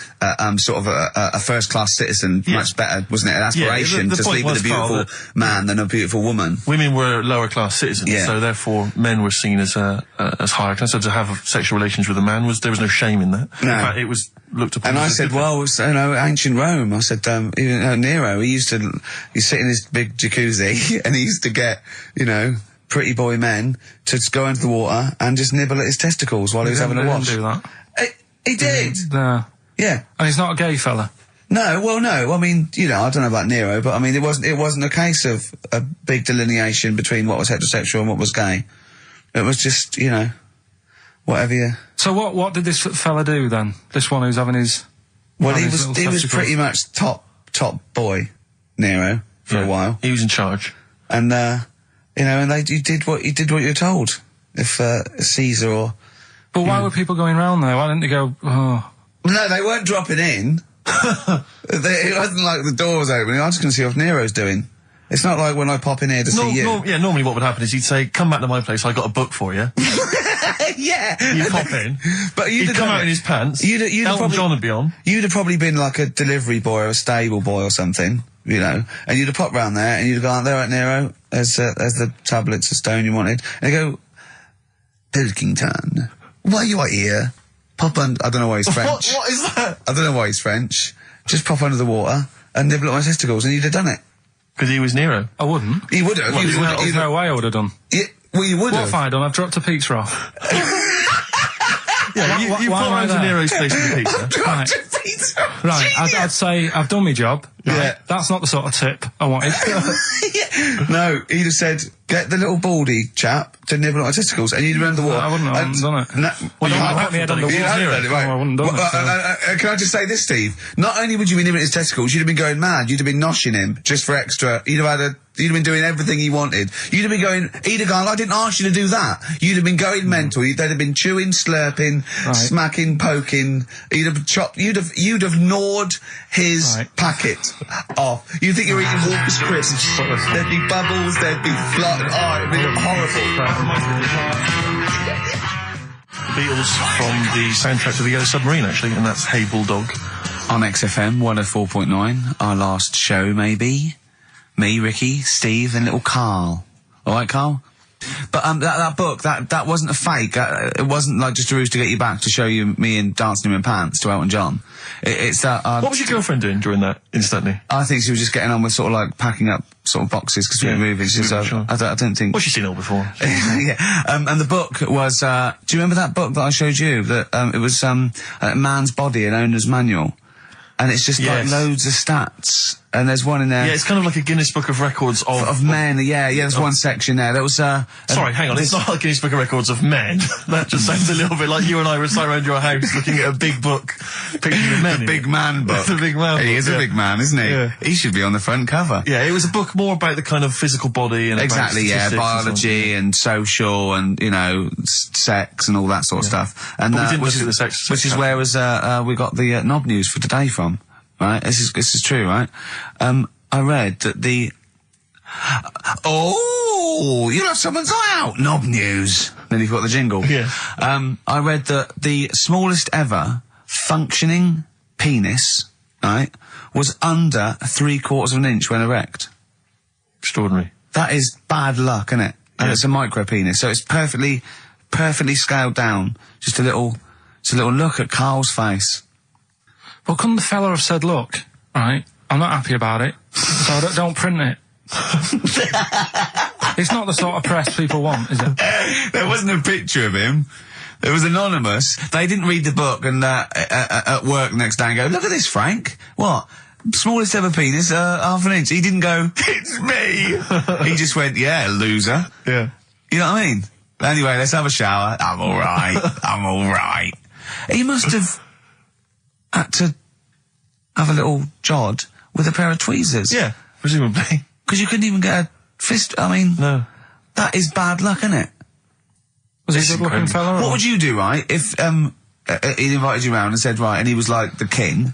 sort of a first-class citizen, much better, wasn't it? An aspiration the to sleep with a beautiful man than a beautiful woman. Women were lower-class citizens, so therefore men were seen as higher class. So to have sexual relations with a man, there was no shame in that. No. In fact, it was looked upon. And I said, well, ancient Rome. I said, even Nero, he'd sit in his big jacuzzi and he used to get, pretty boy men to just go into the water and just nibble at his testicles while he was having a wash. He didn't do that. He did. No. Yeah. And he's not a gay fella. No, well, no. I mean, I don't know about Nero, but I mean, it wasn't a case of a big delineation between what was heterosexual and what was gay. It was just, whatever you. So what did this fella do then? This one who's having his. Well, he was pretty much top boy, Nero, for a while. He was in charge. And, and you did what you're told. If Caesar or. But why were people going round there? Why didn't they go? Oh. No, they weren't dropping in. It wasn't like the door was opening. I'm just going to see what Nero's doing. It's not like when I pop in here to see you. Normally what would happen is he'd say, "Come back to my place. I got a book for you." Yeah. You pop in, but he'd come out in his pants. Elton John would be on. You'd have probably been like a delivery boy or a stable boy or something. And you'd have popped round there and you'd have gone, there, right, Nero, there's the tablets of stone you wanted. And they go, Pilkington, why you are here? Pop under, I don't know why he's French. What is that? I don't know why he's French. Just pop under the water and nibble at my testicles and you'd have done it. Because he was Nero. I wouldn't. He would have. There's no way I would have done. Yeah, well, you would have. What have I done? I've dropped a pizza off. Yeah, you pop around to Nero's place with a pizza. Right, I'd say I've done my job. Right? Yeah. That's not the sort of tip I wanted. No, he'd have said, get the little baldy chap to nibble at my testicles, and you'd have done the water. I wouldn't have done it. No, well, you I haven't done it. I wouldn't have done it. Can I just say this, Steve? Not only would you be nibbling his testicles, you'd have been going mad. You'd have been noshing him just for extra. You'd have been doing everything he wanted. You'd have been going, he'd have gone, I didn't ask you to do that. You'd have been going mental. They'd have been chewing, slurping, smacking, poking. You'd have chopped, you'd have gnawed his packet off. You'd think you were eating Walker's crisps. There'd be bubbles, there'd be blood. Oh, it'd be horrible. The Beatles from the soundtrack to The Yellow Submarine, actually, and that's Hey Bulldog. On XFM 104.9, our last show, maybe. Me, Ricky, Steve, and little Carl. Alright, Carl? But that book, that wasn't a fake. It wasn't like just a ruse to get you back to show you me and dancing in my pants to Elton John. It's that. What was your girlfriend doing during that instantly? I think she was just getting on with sort of like packing up sort of boxes because we were moving. So I don't think. Well, she's seen it all before. Yeah. And the book was. Do you remember that book that I showed you? That it was a man's body, an owner's manual, and it's just like loads of stats. And there's one in there. Yeah, it's kind of like a Guinness Book of Records of men. Yeah, there's one section there. That was, sorry, hang on, it's not like Guinness Book of Records of men. That just sounds a little bit like you and I were sat around your house looking at a big book, pictures of men. The big man book. The big man book. He is a big man, isn't he? Yeah. He should be on the front cover. Yeah, it was a book more about the kind of physical body and exactly, about biology and social and, sex and all that sort of stuff. And we didn't look at the sex. Which is where we got the knob news for today from. Right? This is true, right? I read that you'll have someone's eye out, knob news. Then you've got the jingle. Yeah. I read that the smallest ever functioning penis, right, was under 3/4 of an inch when erect. Extraordinary. That is bad luck, isn't it? And it's a micro penis, so it's perfectly scaled down. Just a little It's a little look at Carl's face. Well, couldn't the fella have said, look, right, I'm not happy about it, so don't print it. It's not the sort of press people want, is it? There wasn't a picture of him. It was anonymous. They didn't read the book and at work next day and go, look at this, Frank. What? Smallest ever penis, half an inch. He didn't go, it's me. He just went, yeah, loser. Yeah. You know what I mean? Anyway, let's have a shower. I'm alright. I'm alright. He must have had to have a little jod with a pair of tweezers. Yeah, presumably. Because you couldn't even get a fist. I mean, No. that is bad luck, isn't it? Was he a good-looking fella? What would you do, right, if he invited you round and said, right, and he was like the king,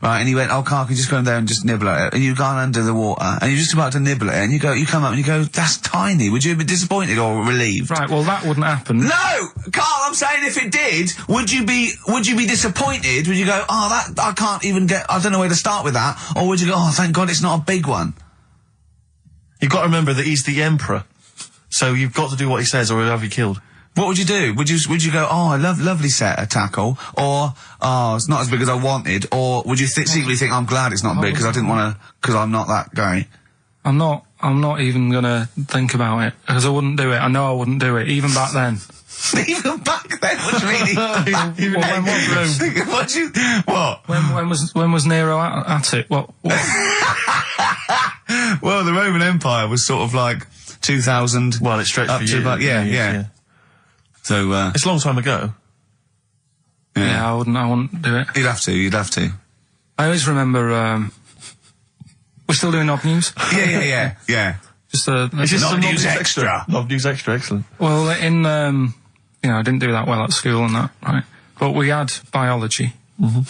right, and he went, oh, Carl, can you just go in there and just nibble at it? And you've gone under the water, and you're just about to nibble at it, and you come up and you go, that's tiny. Would you have been disappointed or relieved? Right, well, that wouldn't happen. No! Carl, I'm saying if it did, would you be disappointed? Would you go, oh, that, I can't even get, I don't know where to start with that? Or would you go, oh, thank God it's not a big one? You've got to remember that he's the emperor. So you've got to do what he says or he'll have you killed. What would you do? Would you go, oh, I lovely set of tackle, or, oh, it's not as big as I wanted, or would you secretly think, I'm glad it's not big because I didn't want to, because I'm not that guy? I'm not even gonna think about it, because I wouldn't do it. I know I wouldn't do it, even back then. Even back then? What do you mean? Even then, what? When was Nero at it? What? Well, the Roman Empire was sort of like 2000. Well, it stretched up for to years. about, yeah. So, It's a long time ago. Yeah, I wouldn't do it. You'd have to. I always remember, we're still doing Knob News? Yeah. Just, It's just Knob some News Knob Extra. Knob News Extra, excellent. well, I didn't do that well at school and that, right? But we had biology. Mm-hmm.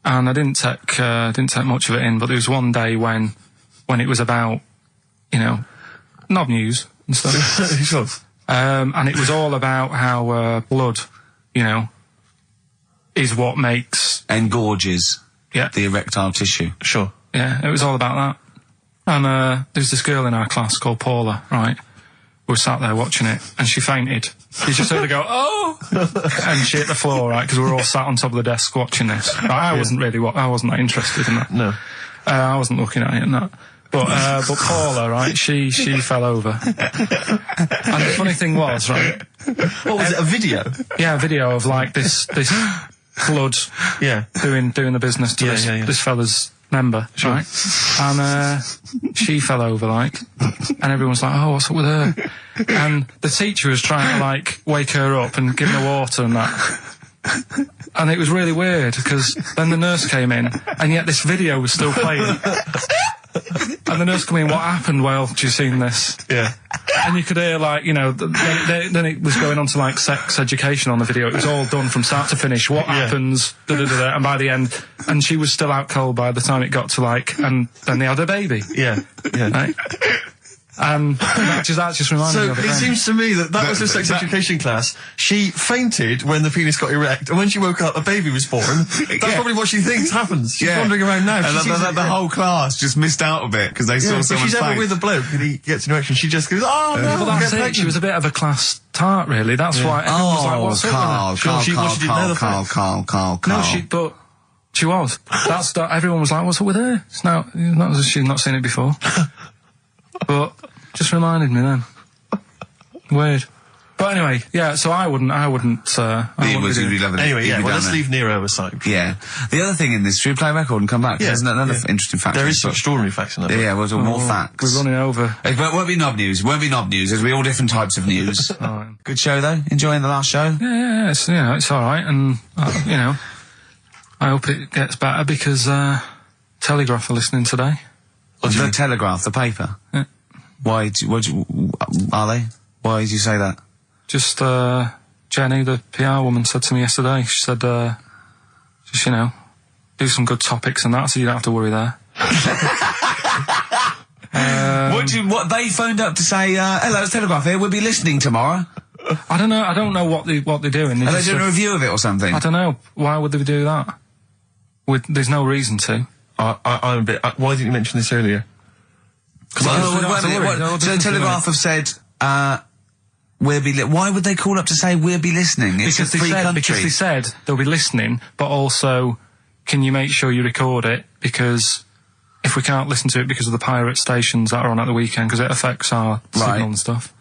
And I didn't take much of it in, but there was one day when it was about, Knob News and stuff. Sure. And it was all about how, blood, is what makes... Engorges. Yeah. The erectile tissue. Sure. Yeah, it was all about that. And, there's this girl in our class called Paula, right? We were sat there watching it, and she fainted. You just heard her go, oh! And she hit the floor, right? Because we were all sat on top of the desk watching this. Right, I wasn't that interested in that. No. I wasn't looking at it and that. But Paula, right, she fell over. And the funny thing was, right... What was it, a video? Yeah, a video of, like, this blood Yeah. doing the business to this fella's member, right? And she fell over, like, and everyone's like, oh, what's up with her? And the teacher was trying to, like, wake her up and give her water and that. And it was really weird, because then the nurse came in, and yet this video was still playing. And the nurse came in, what happened? Well, do you seen this? Yeah. And you could hear, like, then it was going on to, like, sex education on the video. It was all done from start to finish. What happens? And by the end, and she was still out cold by the time it got to, like, and then they had a baby. Yeah. Right? And that just reminded me of it. So it seems to me that was her sex education class. She fainted when the penis got erect, and when she woke up, a baby was born. That's probably what she thinks happens. She's wandering around now. And the whole class just missed out a bit because they saw someone's face. If she's ever with a bloke and he gets an erection, she just goes, oh, no, Well, that's it. She was a bit of a class tart, really. That's why everyone was like, what's up with her? Carl. No, but she was. Everyone was like, what's up with her? She's not seen it before. But just reminded me then. Weird. But anyway, yeah, so I wouldn't be loving it. Anyway, let's leave Nero aside. Yeah. The other thing in this, should we play a record and come back? Yeah. There's another interesting fact. There is some extraordinary facts in that. Yeah, we'll do more facts. We're running over. But it won't be knob news. There's be all different types of news. Right. Good show, though? Enjoying the last show? Yeah, it's alright, and, I hope it gets better because, Telegraph are listening today. The Telegraph, the paper? Yeah. Why are they? Why did you say that? Just, Jenny, the PR woman, said to me yesterday, she said, just, do some good topics and that, so you don't have to worry there. What they phoned up to say, hello, it's Telegraph here, we'll be listening tomorrow. I don't know what they're doing. Are they doing a review of it or something? I don't know. Why would they do that? There's no reason to. I'm a bit, why didn't you mention this earlier? So the Telegraph have said, Why would they call up to say we'll be listening? It's a free country. Because they said they'll be listening, but also, can you make sure you record it? Because if we can't listen to it because of the pirate stations that are on at the weekend, because it affects our signal and stuff.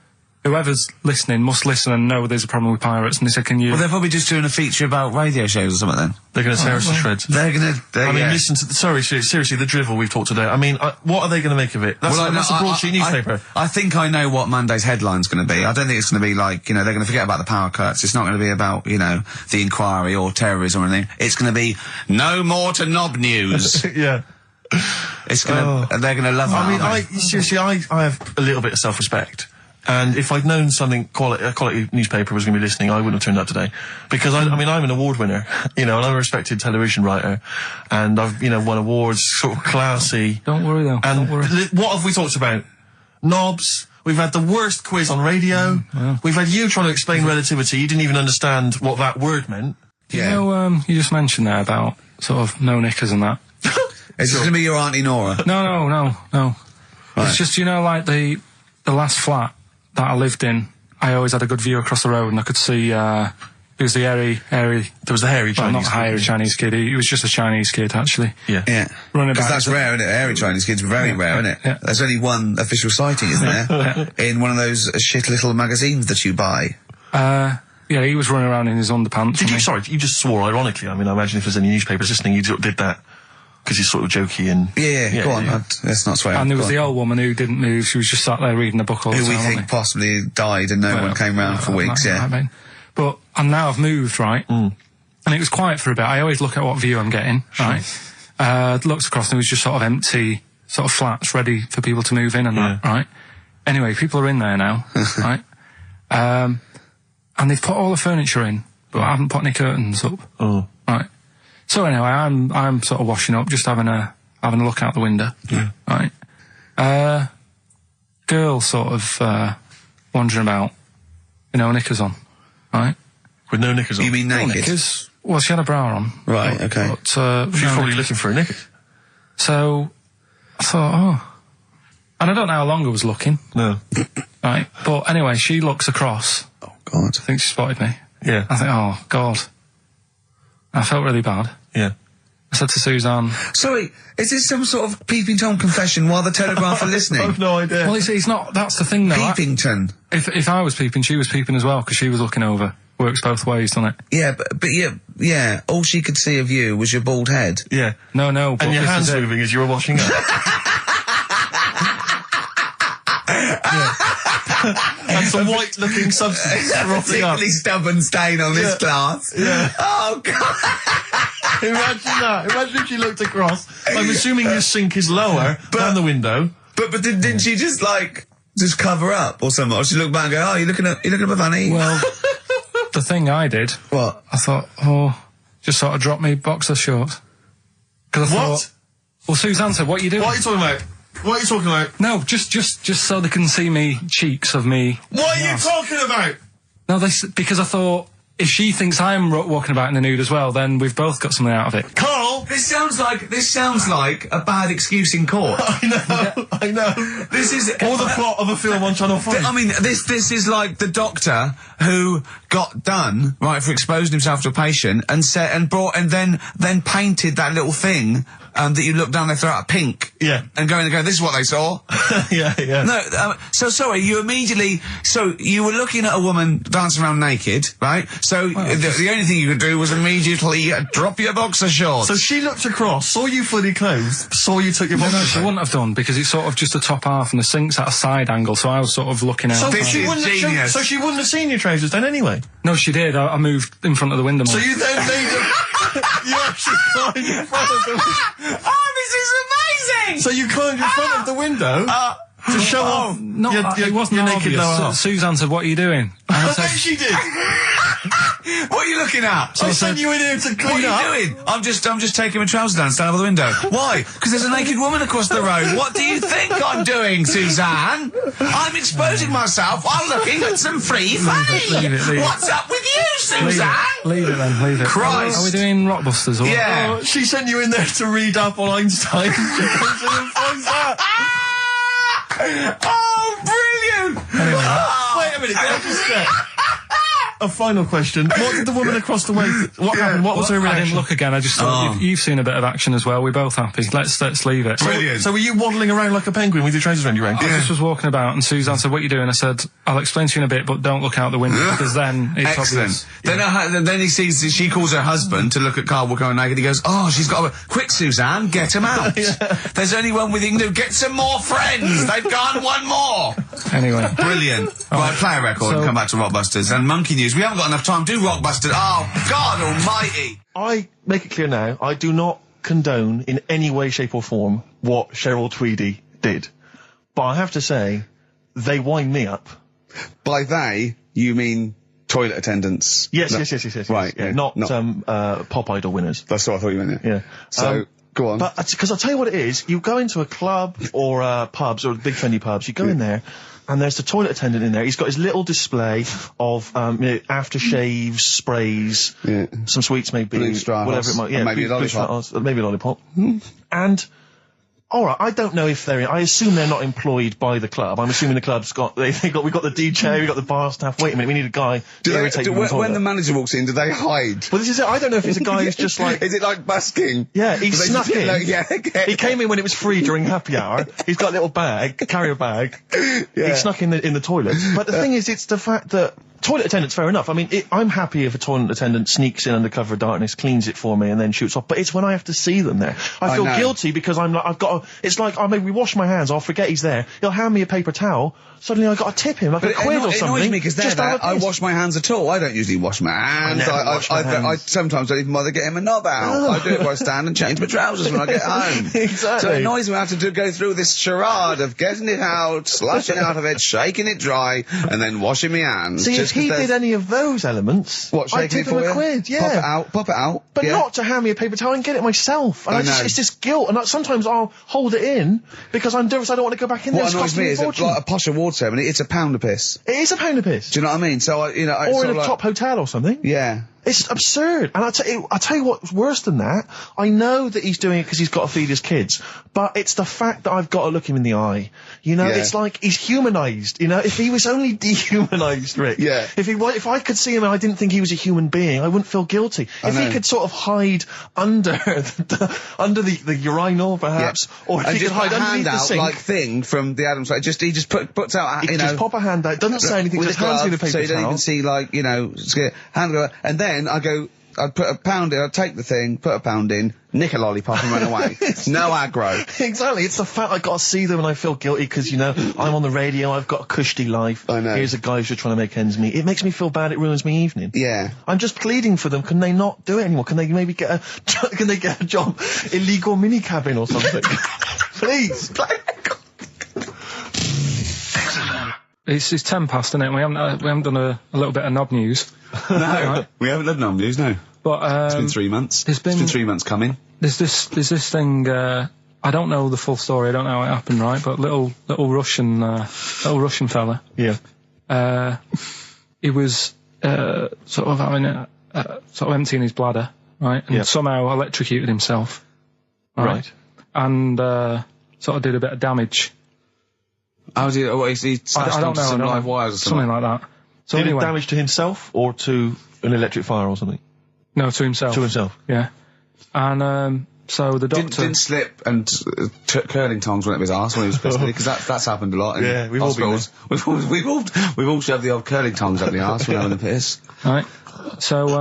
Whoever's listening must listen and know there's a problem with pirates. And they said, can you... Well, they're probably just doing a feature about radio shows or something then. They're going to tear us to shreds. They're going to... I mean, listen to... seriously, the drivel we've talked today. I mean, what are they going to make of it? That's a broadsheet newspaper. I think I know what Monday's headline's going to be. I don't think it's going to be like, they're going to forget about the power cuts. It's not going to be about, the inquiry or terrorism or anything. It's going to be no more to knob news. Yeah. It's going to... They're going to love that. I mean, I have a little bit of self-respect. And if I'd known a quality newspaper was going to be listening, I wouldn't have turned up today. Because I'm an award winner, and I'm a respected television writer, and I've, won awards, sort of classy. Don't worry though. And don't worry. What have we talked about? Knobs. We've had the worst quiz on radio. Yeah. We've had you trying to explain relativity. You didn't even understand what that word meant. You just mentioned there about sort of no knickers and that. Is this going to be your Auntie Nora? No. Right. It's just, like the last flat that I lived in, I always had a good view across the road and I could see, it was the hairy... There was the hairy Chinese not hairy Chinese kid, he was just a Chinese kid, actually. Yeah. Running Because back. that's rare, isn't it? Hairy Chinese kids, very rare, isn't it? Yeah. There's only one official sighting, isn't there? In one of those shit little magazines that you buy. He was running around in his underpants. You just swore ironically. I mean, I imagine if there's any newspapers listening, you did that. Because he's sort of jokey and... Yeah, go on. Let's not swear. And there was the old woman who didn't move. She was just sat there reading a book all the time. Who we think possibly died and no one came round for weeks, But now I've moved, right? And it was quiet for a bit. I always look at what view I'm getting, right? Looked across and it was just sort of empty, sort of flats ready for people to move in and that, right? Anyway, people are in there now, right? And they've put all the furniture in, but I haven't put any curtains up. Oh. Right. So anyway, I'm sort of washing up, just having a look out the window. Yeah. Right. Girl sort of wandering about, knickers on. Right. With no knickers on. You mean naked? No knickers. Well, she had a bra on. Right. Okay. But she's probably looking for a knickers. So I thought, and I don't know how long I was looking. No. Right. But anyway, she looks across. Oh God. I think she spotted me. Yeah. I think, oh God. I felt really bad. Yeah. I said to Suzanne... Sorry, is this some sort of Peeping Tom confession while the Telegraph are listening? I've no idea. Well, it's not... That's the thing, though. Peepington. If I was peeping, she was peeping as well, because she was looking over. Works both ways, doesn't it? Yeah, but yeah, all she could see of you was your bald head. Yeah. No, but and your hands moving as you were washing up. And some white-looking substance rotting up. Particularly stubborn stain on this glass. Yeah. Oh, God. Imagine that. Imagine if she looked across. I'm assuming your sink is lower than the window. But didn't she just cover up or something? Or she looked back and go, oh, you're looking up funny? Well, the thing I did... What? I thought, just sort of drop me boxer shorts. Because I thought... Well, Suzanne said, what are you doing? What are you talking about? What are you talking about? No, just so they can see me cheeks of me. What are you talking about? No, because I thought, if she thinks I'm walking about in the nude as well, then we've both got something out of it. Carl! This sounds like a bad excuse in court. I know. This is... Or the plot of a film on Channel 5. I mean, this is like the doctor who got done, right, for exposing himself to a patient and then painted that little thing that you look down their throat at pink. Yeah. And go, this is what they saw. Yeah. No, so sorry, you were looking at a woman dancing around naked, right? So the only thing you could do was immediately drop your boxer shorts. So she looked across, saw you fully clothed, saw you took your boxer shorts. No, she wouldn't have done, because it's sort of just the top half and the sink's at a side angle, so I was sort of looking out. So she wouldn't have seen your trousers then anyway? No, she did. I moved in front of the window more. So you then made you actually climbed in front of the window. Oh, this is amazing! So you climbed in front of the window to show off it wasn't your naked lower half. Suzanne said, what are you doing? I bet she did. What are you looking at? I sent you in here to clean up. What are you doing? I'm just taking my trousers down, stand over the window. Why? Because there's a naked woman across the road. What do you think I'm doing, Suzanne? I'm exposing myself while looking at some free fame. Leave it. What's up with you, Suzanne? Leave it. Christ. Are we doing Rockbusters? Or Yeah. She sent you in there to read up on Einstein. She comes in and finds that. Oh, brilliant! Anyway. Wait a minute, can I just a final question. What did the woman across the way... What happened? What was her I reaction? didn't look again. I just thought you've seen a bit of action as well. We're both happy. Let's leave it. Brilliant. So were you waddling around like a penguin with your trousers around your ankles? I just was walking about, and Suzanne said, "What are you doing?" I said, "I'll explain to you in a bit, but don't look out the window because then it's obvious." Then he sees, she calls her husband to look at Karl going naked. He goes, "Oh, she's got a... Quick, Suzanne, get him out. There's only one with you can do. Get some more friends. They've gone one more." Anyway. Brilliant. Right, play a record and come back to Rockbusters. And Monkey News. We haven't got enough time. Do Rockbusters. Oh, God almighty. I make it clear now, I do not condone in any way, shape or form what Cheryl Tweedy did. But I have to say, they wind me up. By they, you mean toilet attendants? Yes. Right. Yeah, not Pop Idol winners. That's what I thought you meant. Yeah. So, go on. But, because I'll tell you what it is, you go into a club or pubs or big trendy pubs, you go in there, and there's the toilet attendant in there. He's got his little display of aftershaves, sprays, some sweets maybe, Blue Straws, whatever it might. Yeah, maybe a blue lollipop. Straws, maybe a lollipop. And all right, I don't know if they're. I assume they're not employed by the club. I'm assuming the club's got. We've got the DJ, we've got the bar staff. Wait a minute, we need a guy to irritate them. When the manager walks in, do they hide? Well, this is it. I don't know if it's a guy who's just like. Is it like busking? Yeah, he snuck in. Okay. He came in when it was free during happy hour. He's got a little bag, carrier bag. He snuck in the toilet. But the thing is, it's the fact that toilet attendants, fair enough. I mean, I'm happy if a toilet attendant sneaks in under cover of darkness, cleans it for me, and then shoots off. But it's when I have to see them there. I feel guilty because it's like, I maybe wash my hands, I'll forget he's there. He'll hand me a paper towel. Suddenly I've got to tip him like a quid or something. It annoys me because I wash my hands at all. I don't usually wash my hands. I sometimes don't even bother getting my knob out. I do it where I stand and change my trousers when I get home. Exactly. So it annoys me I have to go through this charade of getting it out, slushing out of it, shaking it dry, and then washing my hands. See, if he did any of those elements, I'd tip him a quid, Pop it out. But not to hand me a paper towel and get it myself. And it's this guilt, and sometimes I'll hold it in because I'm nervous I don't want to go back in there. What annoys me is like a posh award ceremony, it's a pound a piss. It is a pound a piss. Do you know what I mean? So, or in a top hotel or something. Yeah. It's absurd. And I'll tell you what's worse than that. I know that he's doing it because he's got to feed his kids, but it's the fact that I've got to look him in the eye. You know, it's like he's humanised. You know, if he was only dehumanised, Rick. Yeah. If I could see him and I didn't think he was a human being, I wouldn't feel guilty. If he could sort of hide under the urinal, perhaps, or if he could hide underneath the sink. Like thing from the Adams, like he just puts out, just pop a hand out, doesn't say anything, just hands me the paper so you don't towel. even see, like, hand go, and then I'd put a pound in, I'd take the thing, put a pound in, nick a lollipop and run away. No aggro. Exactly, it's the fact I got to see them and I feel guilty because, I'm on the radio, I've got a cushy life. I know. Here's a guy who's just trying to make ends meet. It makes me feel bad, it ruins my evening. Yeah. I'm just pleading for them, can they not do it anymore? Can they maybe get a job, illegal mini cabin or something? Please. It's 10 past, isn't it? We haven't done a little bit of knob news. No, right? We haven't done knob news, no. But it's been 3 months. It's been 3 months coming. There's this thing. I don't know the full story. I don't know how it happened, right? But little Russian fella. Yeah. He was sort of having sort of emptying his bladder, right? And somehow electrocuted himself. Right. And sort of did a bit of damage. How did he smashed onto some live wires or something? Something like that. So did anyway, it damage to himself or to an electric fire or something? No, to himself. To himself. Yeah. And so the doctor didn't slip and took curling tongs went up his arse when he was pissed, because that's happened a lot. In we've all been there. We've all shoved the old curling tongs up the arse when having a piss. Right. So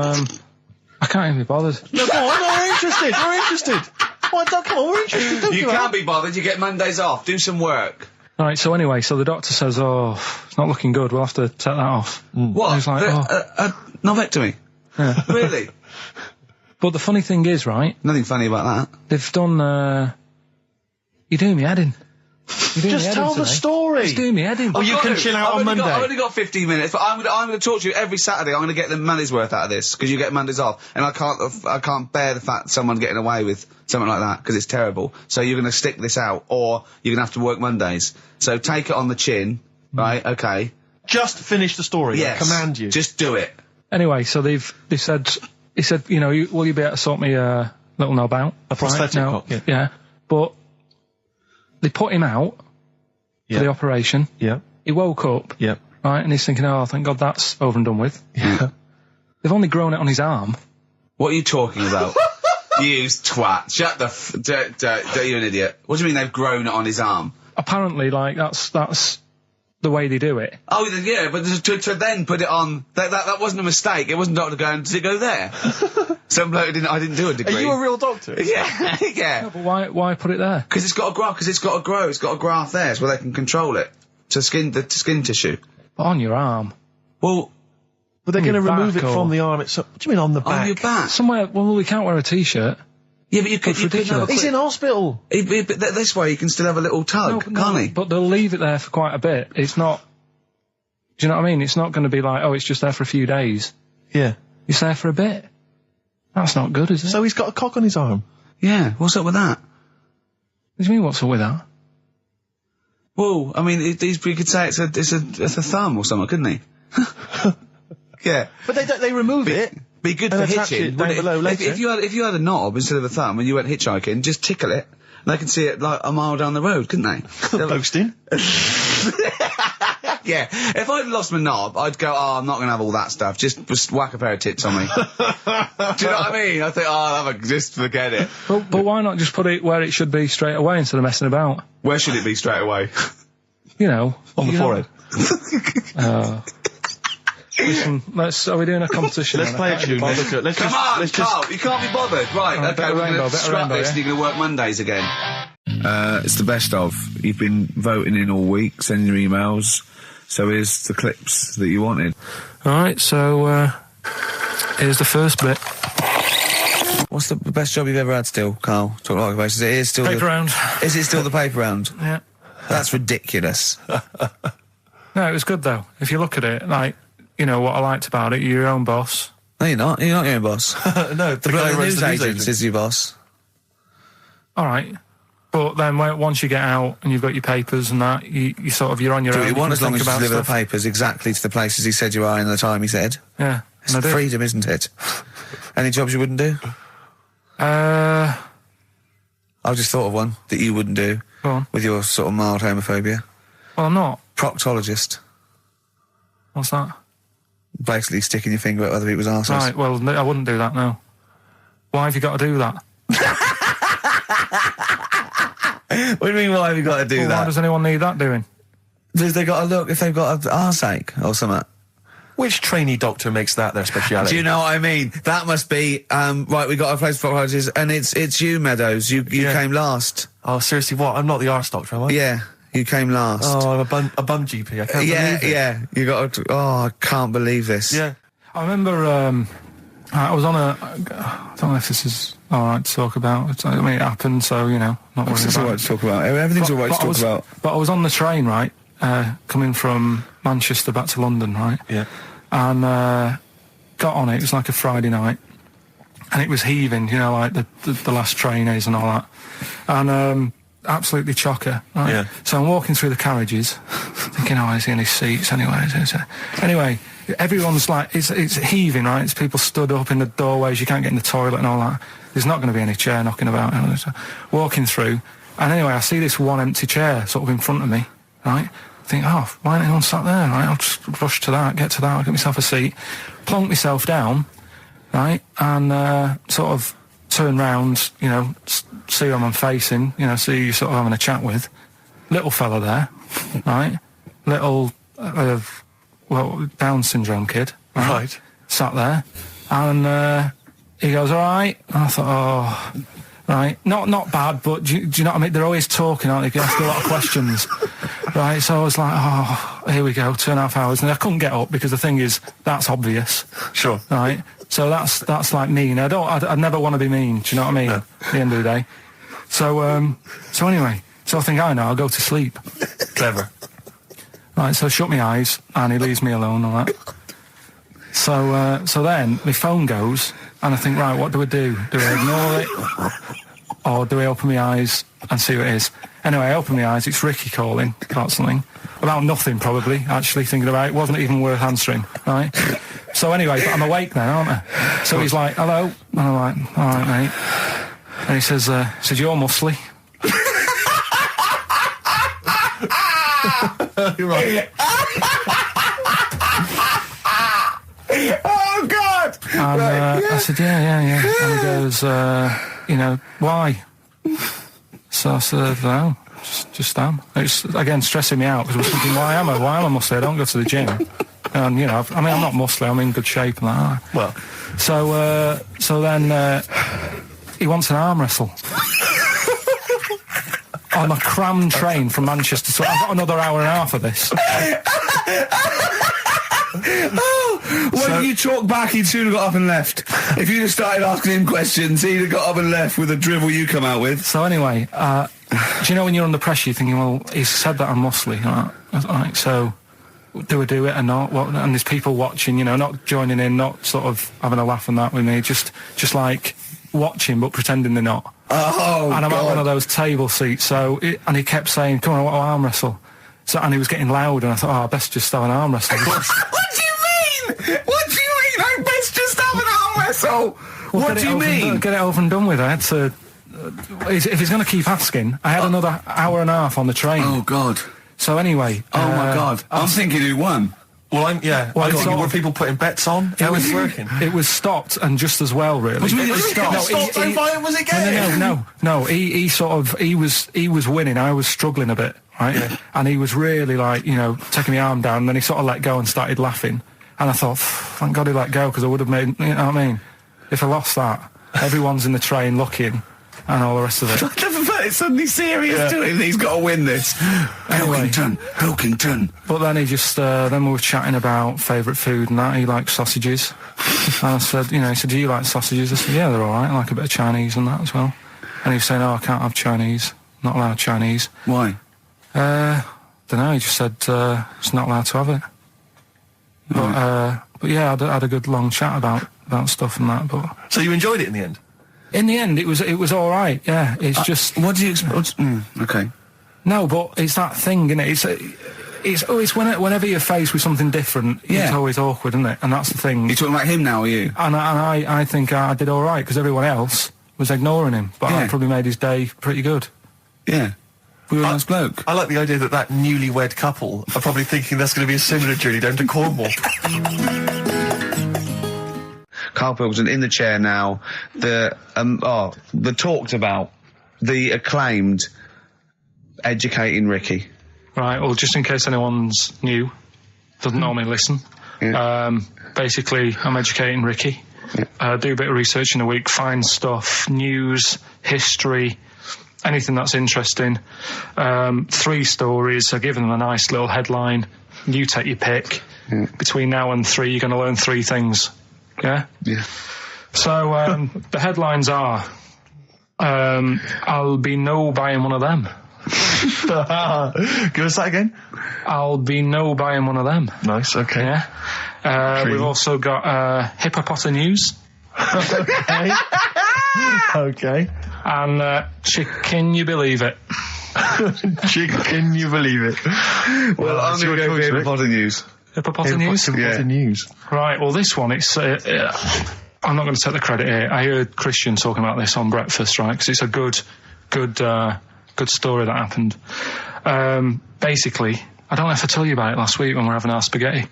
I can't even be bothered. No, go on, we're interested. We're interested. Come on, we're interested. Don't You can't be bothered. You get Mondays off. Do some work. Right, so anyway, the doctor says, it's not looking good, we'll have to take that off. What? And he's like, Novectomy? Yeah. Really? But the funny thing is, right? Nothing funny about that. They've done, you're doing me head in. Just tell the story. Just doing me head in. Oh, you can chill out on Monday. I've only got 15 minutes, but I'm going to talk to you every Saturday. I'm going to get the money's worth out of this, because you get Mondays off. And I can't bear the fact someone getting away with something like that, because it's terrible. So you're going to stick this out, or you're going to have to work Mondays. So take it on the chin, right? Okay. Just finish the story. Yes. I command you. Just do it. Anyway, so he said, will you be able to sort me a little knob out? A prosthetic cock? Yeah. But they put him out for the operation. Yeah. He woke up. Yeah. right? And he's thinking, oh, thank God that's over and done with. Yeah. They've only grown it on his arm. What are you talking about? You twat. Shut the you're an idiot. What do you mean they've grown it on his arm? Apparently, like, that's the way they do it. Oh, yeah, but to then put it on, that wasn't a mistake. It wasn't doctor going, did it go there? Some bloke I didn't do a degree. Are you a real doctor? Yeah, yeah. No, but why put it there? Because it's got to grow, it's got a graft there, so they can control it. To skin tissue. But on your arm. Well, But they're going to your remove it back or- from the arm itself. What do you mean on the back? on your back. Somewhere, well, we can't wear a t-shirt. Yeah, but you could have ridiculous. a He's in hospital. But this way you can still have a little tug, can't he? But they'll leave it there for quite a bit. It's not... Do you know what I mean? It's not going to be like, oh, it's just there for a few days. Yeah. It's there for a bit. That's not good, is it? So he's got a cock on his arm. Yeah, what's up with that? What do you mean, what's up with that? Well, I mean, you could say it's a thumb or something, couldn't he? Yeah. But they remove it. Be good And for attach hitching. it down below later. If you had a knob instead of a thumb and you went hitchhiking, just tickle it, and they can see it like a mile down the road, couldn't they? Posting. Yeah. If I'd lost my knob, I'd go, oh, I'm not going to have all that stuff. Just whack a pair of tits on me. Do you know what I mean? I think, oh, I'll have just forget it. But why not just put it where it should be straight away instead of messing about? Where should it be straight away? You know. On the forehead. Listen, are we doing a competition? Let's play a tune. Come on, Carl, you can't be bothered. Right, Alright, okay, we're rainbow, going to better scrap rainbow, this yeah? and you're going to work Mondays again. It's the best of. You've been voting in all week, sending your emails. So here's the clips that you wanted. Alright, so, here's the first bit. What's the best job you've ever had still, Carl? Talk like basis. It is still Paper round. Is it still the paper round? Yeah. That's ridiculous. No, it was good though. If you look at it, like, you know, what I liked about it, you're your own boss. No, you're not. You're not your own boss. No, The news agent is your boss. Alright. But then once you get out and you've got your papers and that, you sort of, you're on your Do own. what you want can as long think as you about deliver the stuff. papers exactly to the places he said you are in the time he said. Yeah. It's and I do. freedom, isn't it? Any jobs you wouldn't do? Go I've just thought of one that you wouldn't do on. with your sort of mild homophobia. Well, I'm not. Proctologist. What's that? Basically sticking your finger at other people's arses. Right, well, I wouldn't do that, no. Why have you got to do that? What do you mean, why have you got to do Well, why that? does anyone need that doing? Have they got to look if they've got an arse-ache or something? Which trainee doctor makes that their speciality? Do you know what I mean? That must be, right, we got a place for proctologists, and it's you, Meadows. You came last. Oh, seriously, what? I'm not the arse doctor, am I? Yeah, you came last. Oh, I'm a bum GP. I can't believe it. Yeah, you got to, oh, I can't believe this. Yeah. I remember, I was on I don't know if this is alright to talk about. I mean, it happened, so, you know, not worried It's all about right to talk about. Everything's all right to talk about. But I was on the train, right, coming from Manchester back to London, right? Yeah. And got on it. It was like a Friday night, and it was heaving, you know, like the last train is and all that, and absolutely chocker. Right? Yeah. So I'm walking through the carriages, thinking, oh, is there any seats anyway? Anyway, everyone's like, it's heaving, right? It's people stood up in the doorways. You can't get in the toilet and all that. There's not going to be any chair knocking about. Walking through, and anyway, I see this one empty chair sort of in front of me, right? I think, oh, why ain't anyone sat there, right? I'll just rush to that, get to that, I'll get myself a seat, plonk myself down, right? And sort of turn round, you know, see who I'm facing, you know, see who you're sort of having a chat with. Little fella there, right? Little, well, Down syndrome kid, Right. Sat there, and he goes, all right. And I thought, oh, right, not bad, but do you know what I mean? They're always talking, aren't they? You ask a lot of questions. Right, so I was like, oh, here we go, 2.5 hours. And I couldn't get up because the thing is, that's obvious. Sure. Right? So that's like mean. I'd never want to be mean, do you know what I mean? No. At the end of the day. So anyway, so I think, I know, I'll go to sleep. Clever. Right, so I shut my eyes, and he leaves me alone and all that. So then, my phone goes, and I think, right, what do I do? Do I ignore it? Or do I open my eyes and see what it is? Anyway, I open my eyes, it's Ricky calling about something. About nothing, probably, actually, thinking about it. Wasn't even worth answering, right? So anyway, but I'm awake then, aren't I? So he's like, hello? And I'm like, all right, mate. And he says, you're muscly. You're right. And I said, yeah. And he goes, why? So I said, no, just am. It's, again, stressing me out, because I was thinking, why am I muscly? I don't go to the gym. And, I'm not muscly, I'm in good shape and that. Well. So then he wants an arm wrestle. On a crammed train from Manchester, so I've got another hour and a half of this. When you talk back, he'd soon have got up and left. If you'd have started asking him questions, he'd have got up and left with the drivel you come out with. So anyway, do you know when you're under pressure, you're thinking, well, he's said that I'm muscly, right? So do I do it or not? And there's people watching, not joining in, not sort of having a laugh and that with me, just like watching but pretending they're not. Oh, and I'm God. at one of those table seats, and he kept saying, come on, I want to arm wrestle. So, and he was getting loud, and I thought, I best just have an arm wrestle. What do you mean? I best just have an arm wrestle? Well, what do you mean? Get it over and done with. I had to... if he's going to keep asking, I had another hour and a half on the train. Oh, God. So anyway... Oh, my God. I'm thinking who won. Well, I'm thinking, were people putting bets on? It was working. It was stopped, and just as well, really. What do you mean it was stopped? So violent was it getting? No. He was winning. I was struggling a bit, right? Yeah. And he was really taking my arm down, and then he sort of let go and started laughing. And I thought, thank God he let go, because I would have made, you know what I mean? If I lost that, everyone's in the train looking, and all the rest of it. I never felt it suddenly serious to him. He's got to win this. Anyway, Pilkington. But then he just, then we were chatting about favourite food and that. He likes sausages. And I said, he said, do you like sausages? I said, yeah, they're all right. I like a bit of Chinese and that as well. And he was saying, I can't have Chinese. Not allowed Chinese. Why? Don't know. He just said, it's not allowed to have it. But yeah, I had a good long chat about stuff and that. But so you enjoyed it in the end? In the end, it was all right. Yeah, it's just. What do you expect? Okay. No, but it's that thing, isn't it? It's whenever you're faced with something different, it's always awkward, isn't it? And that's the thing. You're talking about him now, are you? And I think I did all right, because everyone else was ignoring him, but I probably made his day pretty good. Yeah. We were a nice bloke. I like the idea that newlywed couple are probably thinking that's going to be a similar journey down to Cornwall. Karl Pilkington in the chair now. The talked about, the acclaimed Educating Ricky. Right, well, just in case anyone's new, doesn't normally listen. Yeah. Basically, I'm educating Ricky. Yeah. Do a bit of research in a week, find stuff, news, history, anything that's interesting. 3 stories, I give them a nice little headline. You take your pick. Yeah. Between now and 3, you're going to learn 3 things. Yeah? Yeah. So, the headlines are, I'll be no buying one of them. Give us that again. I'll be no buying one of them. Nice, okay. Yeah. We've also got hippopotamus. Okay. Okay. And can you believe it? Can you believe it? Well, I'm going to go with hippopotamus. Hippopotamus? Right, well, this one, it's... I'm not going to take the credit here. I heard Christian talking about this on breakfast, right? Because it's a good story that happened. Basically, I don't know if I told you about it last week when we were having our spaghetti,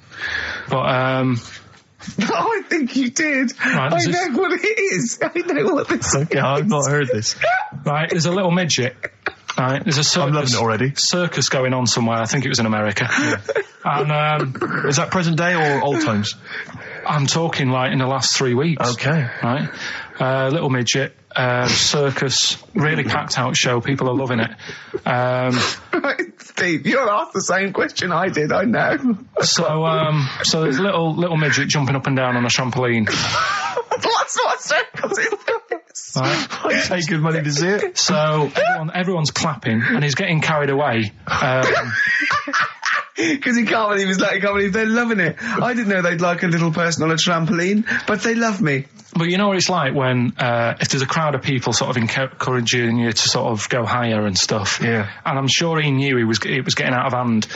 but I think you did. Right, I know what it is. I know what this is. Okay, I've not heard this. Right, there's a little midget. Right, there's a circus. I'm loving it already. Circus going on somewhere. I think it was in America. Yeah. And is that present day or old times? I'm talking like in the last 3 weeks. Okay. Right, little midget. Circus, really packed out show. People are loving it. Steve, you'll ask the same question I did. I know. So there's a little midget jumping up and down on a trampoline. That's what circus is. Right. I pay good money to see it. So everyone's clapping, and he's getting carried away. Because he can't believe they're loving it. I didn't know they'd like a little person on a trampoline, but they love me. But you know what it's like when, if there's a crowd of people sort of encouraging you to sort of go higher and stuff. Yeah. And I'm sure he knew it was getting out of hand.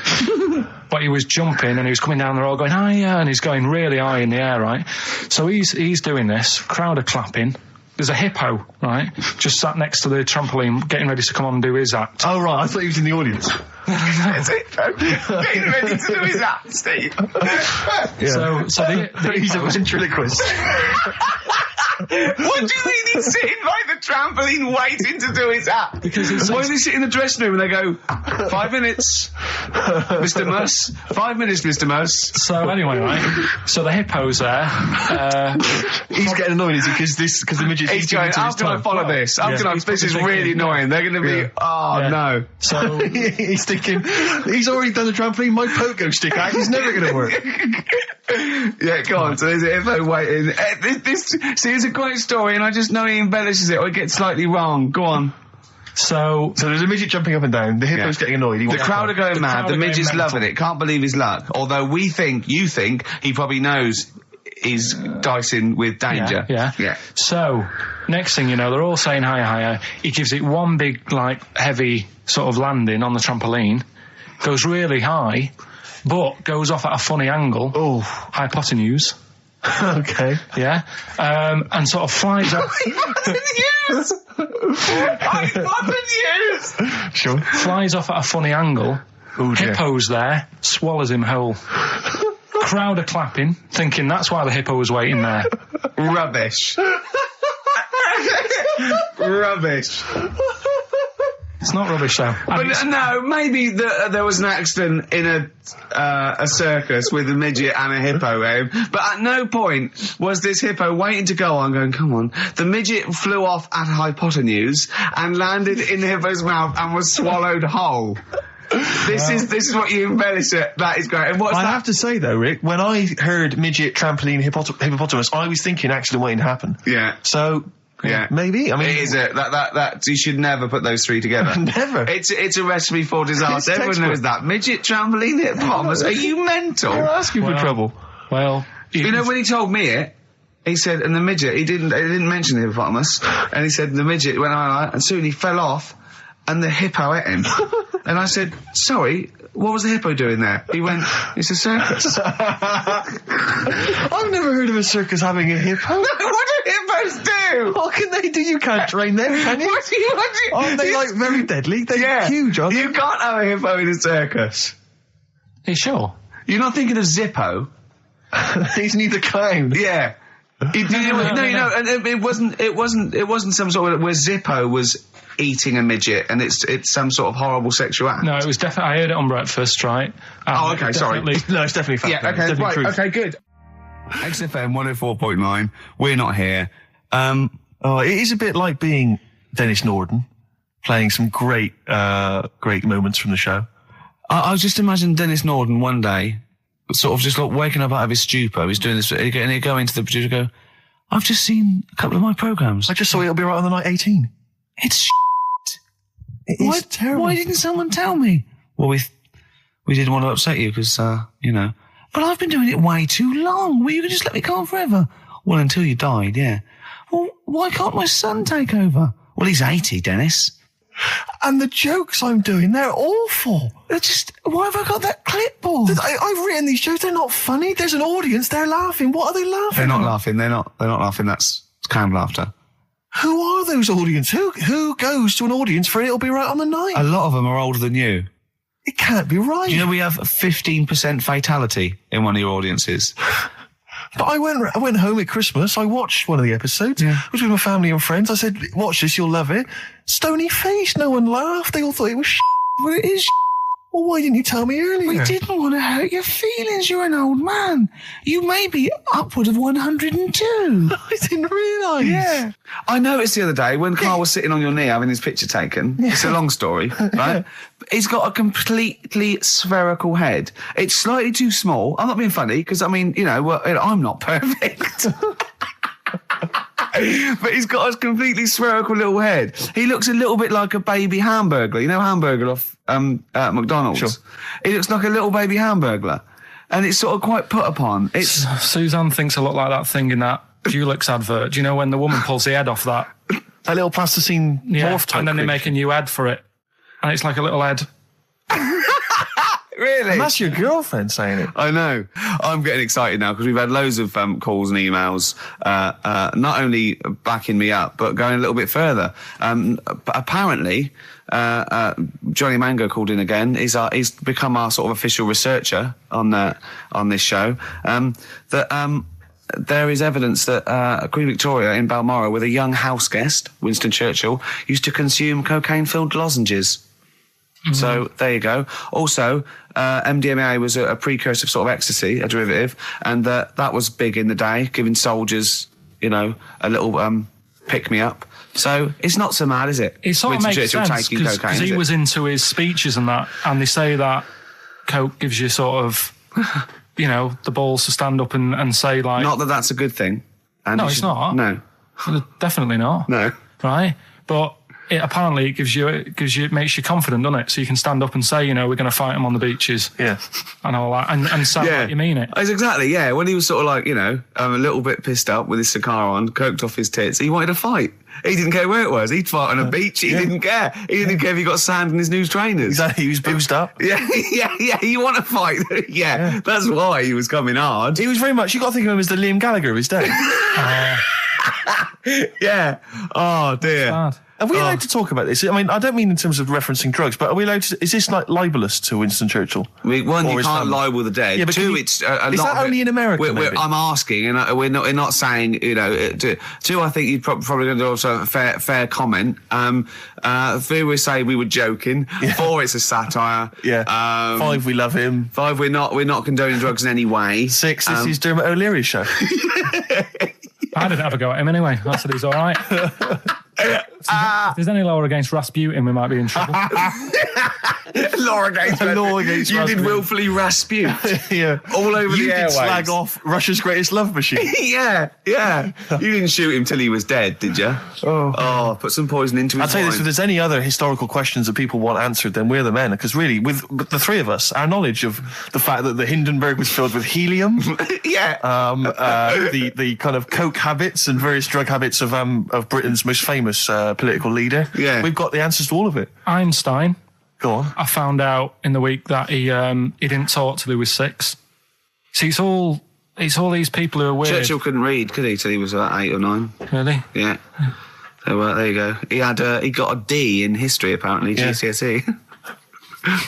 But he was jumping and he was coming down, they're all going higher, and he's going really high in the air, right? So he's doing this, crowd are clapping, there's a hippo, right, just sat next to the trampoline, getting ready to come on and do his act. Oh, right, I thought he was in the audience. It's a hippo getting ready to do his act, Steve. So He's a ventriloquist. What do you mean he's sitting by the trampoline waiting to do his act? Because why does he sit in the dressing room and they go, 5 minutes, Mr. Mus, 5 minutes, Mr. Mus. So anyway, right, so the hippo's there. He's getting annoyed, is he? Because the midget's He's going, how can I follow this? How can I, this is really annoying. They're going to be, no. So he's thinking, he's already done the trampoline, my pogo stick act is never going to work. Yeah, go on. So there's a hippo waiting. See, it's a great story, and I just know he embellishes it or he gets slightly wrong. Go on. So there's a midget jumping up and down. The hippo's getting annoyed. The crowd are going mad. The midget's loving it. Can't believe his luck. Although you think he probably knows he's dicing with danger. Yeah. So next thing you know, they're all saying higher. He gives it one big, heavy sort of landing on the trampoline, goes really high, but goes off at a funny angle. Oh, hypotenuse. Okay. Yeah. And sort of flies up. Hypotenuse! Sure. Flies off at a funny angle. Oh, dear. Hippo's there, swallows him whole. Crowd are clapping, thinking that's why the hippo was waiting there. Rubbish. Rubbish. It's not rubbish, though. But no, maybe there was an accident in a circus with a midget and a hippo, but at no point was this hippo waiting to go on, going, come on. The midget flew off at hypotenuse and landed in the hippo's mouth and was swallowed whole. This is what you embellish it. That is great. And what's that? I have to say, though, Rick, when I heard midget, trampoline, hippopotamus, I was thinking accident waiting to happen. Yeah. So... Yeah, maybe. I mean, it is that you should never put those three together. Never. It's a recipe for disaster. Everyone knows that. Midget, trampoline, hippopotamus. Are you mental? You're asking for trouble. Well, you know when he told me it, he said, and the midget, he didn't mention the hippopotamus, and he said the midget went on, and soon he fell off, and the hippo ate him. And I said, sorry, what was the hippo doing there? He went, it's a circus. I've never heard of a circus having a hippo. What do hippos do? What can they do? You can't train them, can you? What do you Aren't they, very deadly? They're huge, aren't they? You can't have a hippo in a circus. Are you sure? You're not thinking of Zippo. He's neither clown. Yeah. No, and it wasn't some sort of where Zippo was eating a midget and it's some sort of horrible sexual act. No, it was definitely, I heard it on breakfast, right? Okay, sorry. No, it's definitely fact. Yeah, okay, right, truth. okay, good. XFM 104.9, we're not here. It is a bit like being Dennis Norden, playing some great moments from the show. I was just imagining Dennis Norden one day, sort of just waking up out of his stupor. He's doing this, and he'd go into the producer and go, I've just seen a couple of my programmes. I just saw It'll Be Right on the Night 18. It's It is terrible. Why didn't someone tell me? Well, we didn't want to upset you because, but I've been doing it way too long. Well, you could just let me go on forever. Well, until you died, yeah. Well, why can't my son take over? Well, he's 80, Dennis. And the jokes I'm doing, they're awful. Why have I got that clipboard? I've written these jokes, they're not funny. There's an audience, they're laughing. What are they laughing They're not at? laughing, they're not laughing, that's canned laughter. Who are those audience? Who goes to an audience for It'll Be Right on the Night? A lot of them are older than you. It can't be right. Do you know we have 15% fatality in one of your audiences? But I went home at Christmas, I watched one of the episodes. Yeah. I was with my family and friends. I said, watch this, you'll love it. Stony face, no one laughed. They all thought it was Well, it is Well, why didn't you tell me earlier? We didn't want to hurt your feelings. You're an old man. You may be upward of 102. I didn't realise. Yeah. I noticed the other day when Karl was sitting on your knee having his picture taken. Yeah. It's a long story, right? He's got a completely spherical head. It's slightly too small. I'm not being funny because, I mean, I'm not perfect. But he's got a completely spherical little head. He looks a little bit like a baby hamburger. You know Hamburger off McDonald's? Sure. He looks like a little baby hamburger. And it's sort of quite put upon. Suzanne thinks a lot like that thing in that Dulux advert. Do you know when the woman pulls the head off that? That little plasticine morph type and then they creature. make a new head for it. And it's like a little head. Really? And that's your girlfriend saying it. I know. I'm getting excited now because we've had loads of calls and emails, not only backing me up, but going a little bit further. Apparently, Johnny Mango called in again. He's become our sort of official researcher on this show. There is evidence that Queen Victoria in Balmoral, with a young house guest, Winston Churchill, used to consume cocaine-filled lozenges. So there you go. Also, MDMA was a precursor of sort of ecstasy, a derivative, and that was big in the day, giving soldiers, a little pick-me-up. So it's not so mad, is it? It sort of makes sense because he was into his speeches and that, and they say that coke gives you sort of, the balls to stand up and say like. Not that that's a good thing. And no, it's not. No, definitely not. No, right? But apparently it makes you confident, doesn't it? So you can stand up and say, we're going to fight them on the beaches, yeah, and all that, and sound like you mean it. It's exactly, yeah. When he was sort of like, a little bit pissed up with his cigar on, coked off his tits, he wanted to fight. He didn't care where it was. He'd fight on a beach. He didn't care. He didn't care if he got sand in his new trainers. Exactly. He was boozed up. Yeah. You want to fight? Yeah. That's why he was coming hard. He was very much. You got to think of him as the Liam Gallagher of his day. Yeah. Oh dear. Bad. Are we allowed to talk about this? I mean, I don't mean in terms of referencing drugs, but are we allowed to? Is this like libelous to Winston Churchill? One, you can't libel the dead. Yeah, but two, is that only in America? I'm asking, and we're not saying. Two, I think you'd probably going to also a fair comment. Three, we say we were joking. Yeah. 4, it's a satire. Yeah. 5, we love him. 5, we're not condoning drugs in any way. 6, this is Dermot O'Leary's show. I didn't have a go at him anyway. I said he's all right. If there's any law against Rasputin, we might be in trouble. Law against Rasputin. You did willfully Raspute. Yeah. All over you the airwaves. You did slag off Russia's greatest love machine. Yeah. You didn't shoot him till he was dead, did you? Oh, put some poison into his I'll tell you wine. this, if there's any other historical questions that people want answered, then we're the men. Because really, with the three of us, our knowledge of the fact that the Hindenburg was filled with helium. Yeah. The kind of coke habits and various drug habits of Britain's most famous political leader. Yeah. We've got the answers to all of it. Einstein. Go on. I found out in the week that he didn't talk till he was 6. See, it's all these people who are weird. Churchill couldn't read, could he, till he was about 8 or 9? Really? Yeah. So there you go. He got a D in history apparently, GCSE.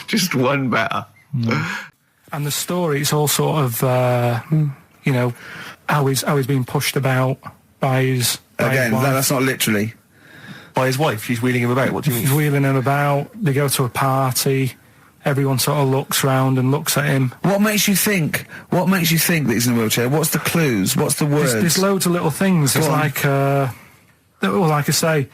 Just one better. And the story, it's all sort of how he's being pushed about by his Again, wife. that's not literally. By his wife, she's wheeling him about. What do you mean? He's wheeling him about. They go to a party. Everyone sort of looks round and looks at him. What makes you think that he's in a wheelchair? What's the clues? What's the words? There's loads of little things. There's like I say,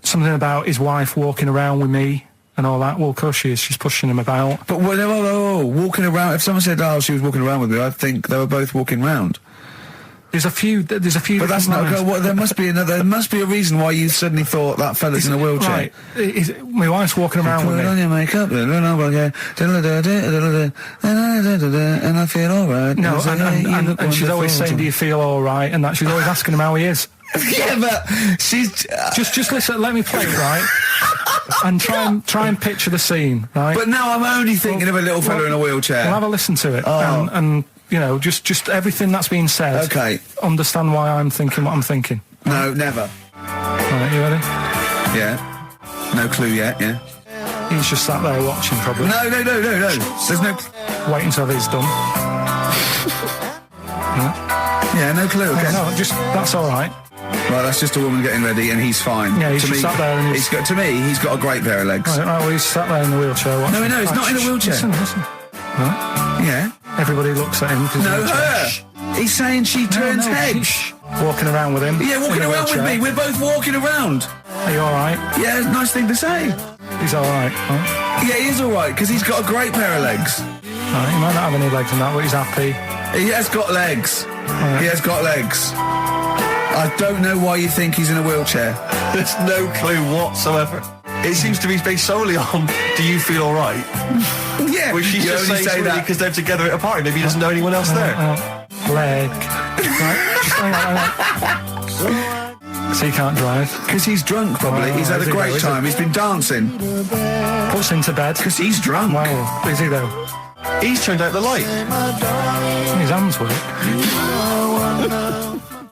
something about his wife walking around with me and all that. Well, of course she is. She's pushing him about. But walking around. If someone said, "Oh, she was walking around with me," I'd think they were both walking round. There's a few. But that's not. There must be another. There must be a reason why you suddenly thought that fella's in a wheelchair. Right. My wife's walking around with me. Put on your makeup, and I feel all right. No, and she's always saying, "Do you feel all right?" And that she's always asking him how he is. Yeah, but she's just listen. Let me play it, right? And try and picture the scene, right? But now I'm only thinking of a little fella in a wheelchair. Well, have a listen to it, and just everything that's been said. Okay. Understand why I'm thinking what I'm thinking. No, never. Right, you ready? Yeah. No clue yet. Yeah. He's just sat there watching, probably. No. There's no. Wait until he's done. Yeah, no clue. Okay. No, that's all right. Right, that's just a woman getting ready, and he's fine. Yeah, he's just sat there, and he's got a great pair of legs. Right, well, he's sat there in the wheelchair. Watching. No, he's not in a wheelchair. Listen. Right. Yeah. Everybody looks at him. No, her. He's saying she turns head. Walking around with him. Yeah, walking around with me. We're both walking around. Are you all right? Yeah, nice thing to say. He's all right. Huh? Yeah, he is all right because he's got a great pair of legs. Right, he might not have any legs and that, but he's happy. He has got legs. Right. He has got legs. I don't know why you think he's in a wheelchair. There's no clue whatsoever. It seems to be based solely on, do you feel all right? Yeah. Which she's just saying that because they're together at a party. Maybe he doesn't know anyone else there. Leg. Right, just hang on. So he can't drive. Because he's drunk, probably. He's had a great time. He's been dancing. Puts him to bed. Because he's drunk. Wow. Is he though? He's turned out the light. His hands work.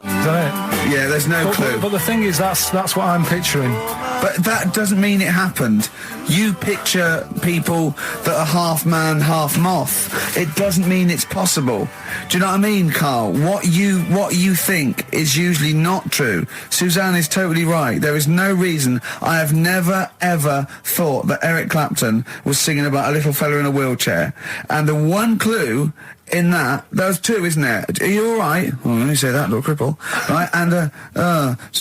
Is that it? Yeah, there's no clue. But the thing is, that's what I'm picturing. But that doesn't mean it happened. You picture people that are half man, half moth. It doesn't mean it's possible. Do you know what I mean, Carl? What you think is usually not true. Suzanne is totally right. There is no reason. I have never, ever thought that Eric Clapton was singing about a little fella in a wheelchair. And the one clue in that, there's two, isn't there? Are you alright? Oh, let me say that, little cripple. Right, and,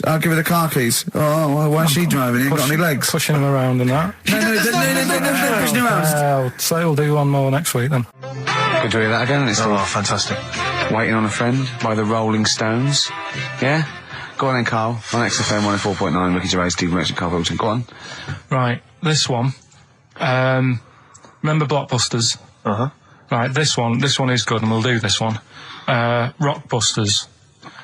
I'll give her the car keys. Oh, well, why is she driving? He ain't got any legs. Pushing him around and that. No, pushing him around. So we'll do one more next week then. Good to hear that again, isn't it, Steve? Fantastic. Waiting on a Friend by the Rolling Stones. Yeah? Go on then, Carl. On XFM 104.9, Ricky Gervais, Steve Merchant, Karl Pilkington. Go on. Right, this one. Remember Blockbusters? Uh-huh. Right, this one is good, and we'll do this one. Rockbusters.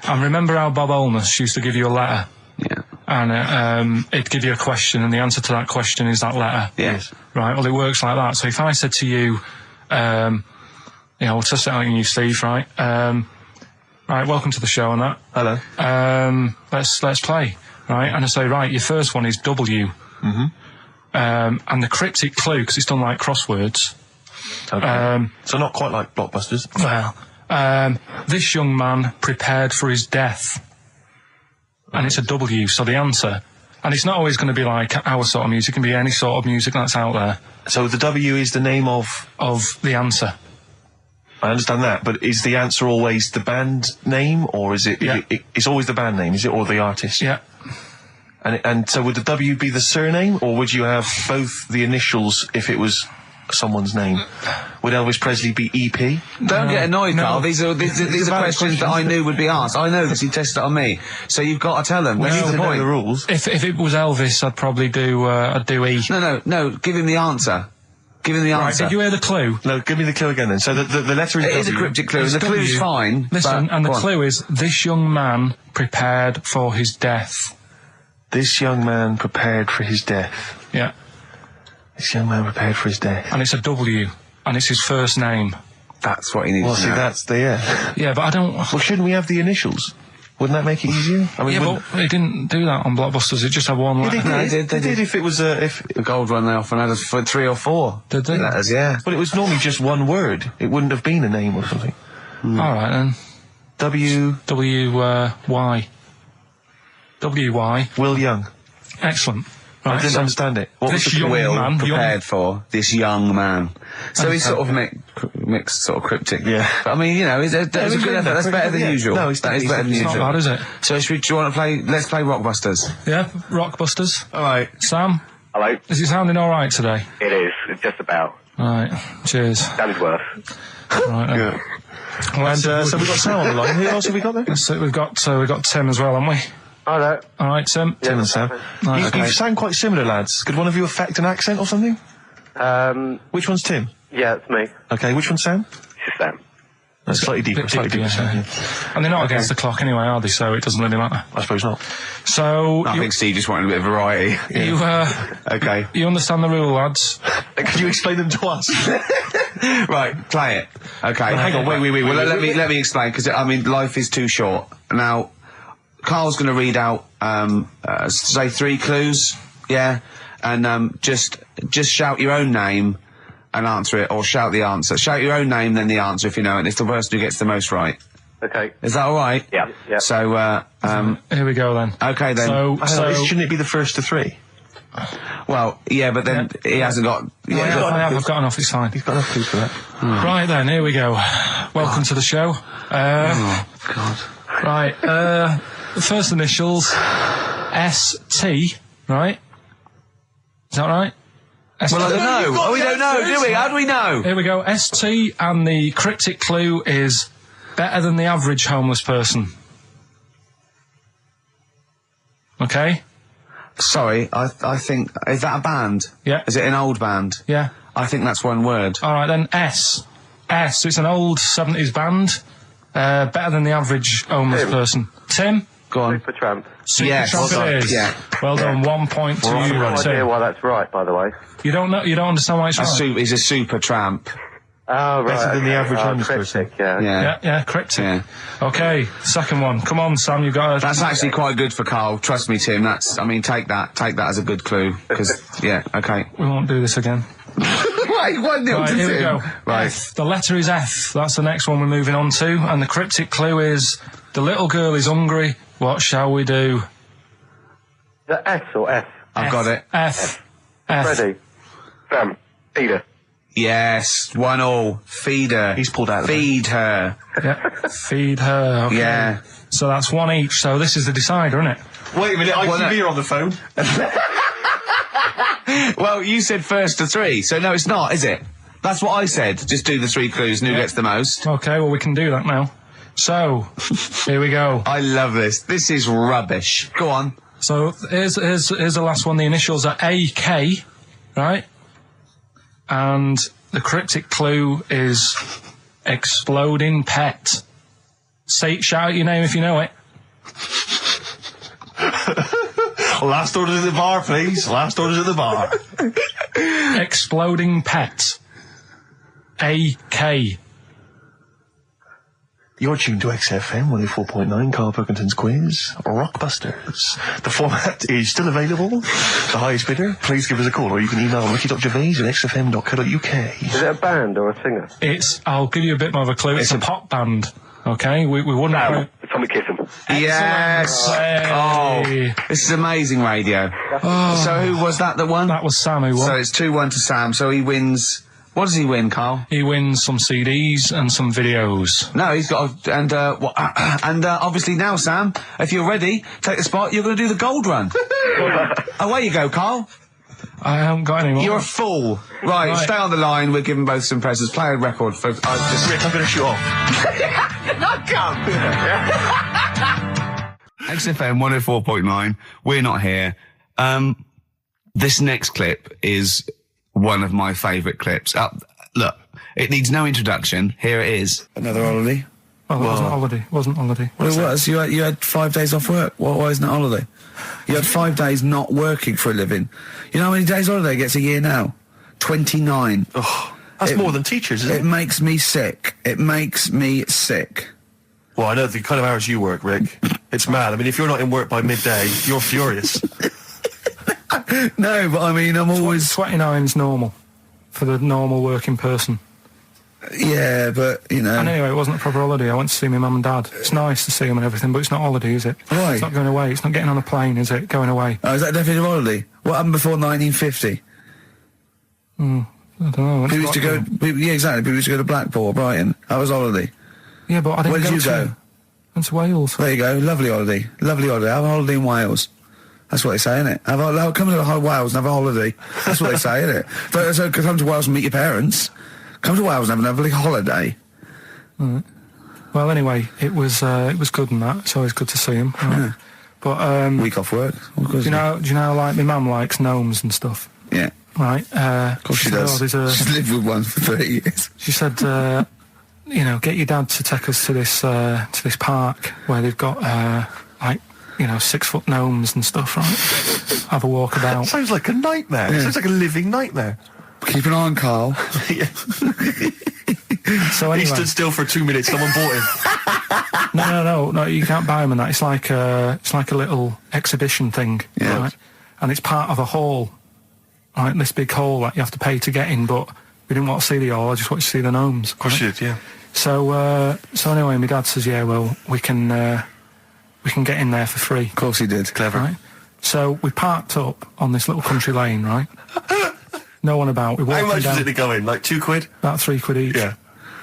And remember how Bob Holness used to give you a letter? Yeah. And it'd give you a question, and the answer to that question is that letter. Yes. Right, well, it works like that. So if I said to you, we'll test it out on you, Steve, right? Right, welcome to the show and that. Hello. Let's play, right? And I say, right, your first one is W. Mm-hmm. And the cryptic clue, because it's done like crosswords. Okay. So not quite like Blockbusters. Well, this young man prepared for his death. And it's a W, so the answer. And it's not always going to be like our sort of music, it can be any sort of music that's out there. So the W is the name of the answer. I understand that, but is the answer always the band name, or is it? Yeah. It's always the band name, is it, or the artist? Yeah. And so would the W be the surname, or would you have both the initials if it was someone's name? Would Elvis Presley be EP? Don't get annoyed, no. Carl. These are questions that I knew would be asked. I know because he tested it on me. So you've got to tell them. We need to know the rules. If it was Elvis, I'd probably do E. No. Give him the answer. Give him the answer. Right, did you hear the clue? No, give me the clue again then. So the letter is It W. is a cryptic clue. It's The clue's W. fine. Listen, but, and the clue is, this young man prepared for his death. This young man prepared for his death. Yeah. This young man prepared for his death. And it's a W. And it's his first name. That's what he needs to know. That's the, yeah. Yeah, but I don't... Well, shouldn't we have the initials? Wouldn't that make it easier? I mean, yeah, but they didn't do that on Blockbusters. It just had one letter. They did if it was if the gold one they often had us for 3 or 4. Did they? Letters, yeah. But it was normally just one word. It wouldn't have been a name or something. All right, then. Y. W-Y. Will Young. Excellent. I Right, didn't so understand it. What was this the young Will man... prepared for this young man. So he's sort of mixed sort of cryptic. Yeah. But I mean, you know, that's a good effort. That's better than usual. No, that is better than It's usual. not bad, is it? So do you want to play? Let's play Rockbusters. Yeah, Rockbusters. All right. Sam, Hello? is it sounding all right today? It is. It's just about. All right. Cheers. That is worth. Right, then. Good. And so we've got Sam on the line. Who else have we got there? So we've got Tim as well, haven't we? Hello. All right, Tim. Tim and Sam. Right, You sound quite similar, lads. Could one of you affect an accent or something? Which one's Tim? Yeah, it's me. Okay, which one's Sam? It's Sam. That's slightly deeper. Bit Slightly deeper, deeper. yeah. Sam, And they're not against the clock anyway, are they? So it doesn't really matter. I suppose not. So I think Steve just wanted a bit of variety. Okay. you understand the rule, lads? Could you explain them to us? Right, play it. Okay. Hang on, wait. Well, let me explain, because I mean, life is too short. Now, Carl's going to read out, say 3 clues, yeah, and just shout your own name and answer it, or shout the answer. Shout your own name, then the answer if you know it. And it's the person who gets the most right. Okay. Is that all right? Yeah. So, Here we go then. okay then. So Shouldn't it be the first to 3? Well, yeah, but then he hasn't got. I've got enough. It's fine. You've got enough clues for that. Right then, here we go. Welcome to the show. Oh God. Right. The first initials S-T. Right. Is that right? Well, I don't know. Oh, we don't know, do we? How do we know? Here we go. S-T, and the cryptic clue is better than the average homeless person. Okay? Sorry, I think, is that a band? Yeah. Is it an old band? Yeah. I think that's one word. All right then. S. It's an old 70s band. Better than the average homeless person. Tim? Go on. Super Tramp. Yes. Supertramp Well it done. is. Yeah. Well done. 1 point to I have you, no idea Tim. why that's right, by the way. You don't know. You don't understand why it's right. He's a super tramp. Oh, right. Better than the okay. average homeless cryptic, person. yeah. Yeah, cryptic. Yeah. Okay, second one. Come on, Sam, you got. That's actually quite good for Carl. Trust me, Tim. Take that as a good clue. Because, yeah, okay. We won't do this again. Right, 1-0 to Right, here we Tim. go. Right. F. The letter is F. That's the next one we're moving on to. And the cryptic clue is, the little girl is hungry. What shall we do? Is that S or F? I've got it. F. Ready? Sam. Peter. Yes, 1-1. Feed her. He's pulled out of the Feed her. Yeah. Feed her. Okay. Yeah. So that's one each. So this is the decider, isn't it? Wait a minute, Well, ITV are on the phone. Well, you said first to 3, so no, it's not, is it? That's what I said. Just do the 3 clues and who gets the most. Okay, well, we can do that now. So, here we go. I love this. This is rubbish. Go on. So, here's the last one. The initials are AK, right? And the cryptic clue is exploding pet. Shout out your name if you know it. Last orders at the bar, please. Last orders at the bar. Exploding pet. AK. You're tuned to XFM 104.9, Karl Pilkington's quiz, Rockbusters. The format is still available. The highest bidder, please give us a call, or you can email ricky.gervais@xfm.co.uk. Is it a band or a singer? I'll give you a bit more of a clue. It's a pop band. Okay, we wouldn't. Sam. Tommy Kissam. Yes. Hey. Oh, this is amazing radio. So who was that won? That was Sam who won. So it's 2-1 to Sam. So he wins. What does he win, Carl? He wins some CDs and some videos. No, he's got obviously now, Sam, if you're ready, take the spot. You're going to do the gold run. Away you go, Carl. I haven't got any more. You're a fool. Right, stay on the line. We're giving both some presents. Play a record for. Rick, I'm going to shoot off. XFM 104.9. We're not here. This next clip is one of my favourite clips. Look, it needs no introduction. Here it is. Another holiday. Well, it wasn't holiday. Well, it was. You had 5 days off work. Why isn't it holiday? You had 5 days not working for a living. You know how many days holiday gets a year now? 29. Oh, that's more than teachers, isn't it? It makes me sick. It makes me sick. Well, I know the kind of hours you work, Rick. It's mad. I mean, if you're not in work by midday, you're furious. No, but I mean, I'm always... 29's normal for the normal working person. Yeah, but, you know... And anyway, it wasn't a proper holiday. I went to see my mum and dad. It's nice to see them and everything, but it's not holiday, is it? Why? It's not going away. It's not getting on a plane, is it? Going away. Oh, is that definitely a holiday? What happened before 1950? I don't know. People used to go... Yeah, exactly. People used to go to Blackpool or Brighton. That was holiday. Yeah, but I didn't Where did you go? Went to Wales. There you go. Lovely holiday. Lovely holiday. Have a holiday in Wales. That's what they say, innit? Come to Wales and have a holiday. That's what they say, innit? So come to Wales and meet your parents. Come to Wales and have a lovely holiday. Right. Well, anyway, it was good and that. It's always good to see him. Right? Yeah. But Week off work. do you know like my mum likes gnomes and stuff? Yeah. Right. Of course she does. She's lived with one for 30 years. She said, get your dad to take us to this park where they've got 6-foot gnomes and stuff, right? Have a walk about. Sounds like a nightmare. Yeah. Sounds like a living nightmare. Keep an eye on Carl. Yeah. So anyway, He stood still for 2 minutes. Someone bought him. No. You can't buy them and that. It's like a little exhibition thing, Yeah. right? And it's part of a hall, right? This big hall that you have to pay to get in. But we didn't want to see the hall. I just wanted to see the gnomes. Of course you did, yeah. So anyway, my dad says, yeah, well, we can get in there for free. Of course he did. Clever. Right? So we parked up on this little country lane, right? No one about. We walked How much down, was it to go in? Like £2? about £3 each. Yeah.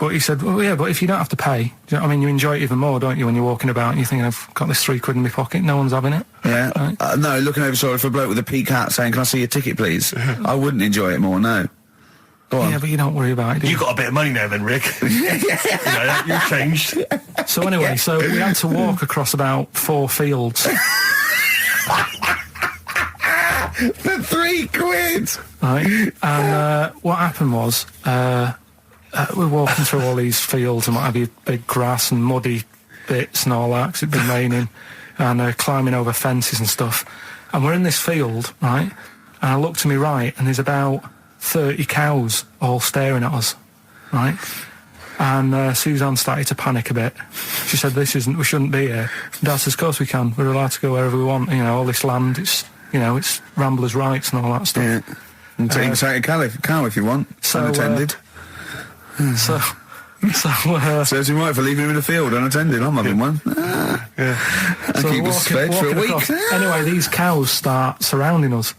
But he said, well, yeah, but if you don't have to pay, do you know what I mean? You enjoy it even more, don't you, when you're walking about and you're thinking, I've got this £3 in my pocket, no one's having it. Yeah. Right? No, looking over for a bloke with a peak hat saying, can I see your ticket, please? I wouldn't enjoy it more, no. Go on. Yeah, but you don't worry about it, do You you? got a bit of money now then, Rick. You're changed. So anyway, so we had to walk across about 4 fields. For £3! Right, and what happened was we're walking through all these fields and what have you, big grass and muddy bits and all that 'cause it'd been raining, and climbing over fences and stuff. And we're in this field, right? And I look to my right, and there's about 30 cows all staring at us, right? And Suzanne started to panic a bit. She said, we shouldn't be here. Dad says, of course we can. We're allowed to go wherever we want. You know, all this land, it's Rambler's rights and all that stuff. Yeah. And take a cow if you want, unattended. So Serves him right for leaving him in the field unattended. I'm having one. Yeah. And keep us fed for a week. across. Anyway, these cows start surrounding us.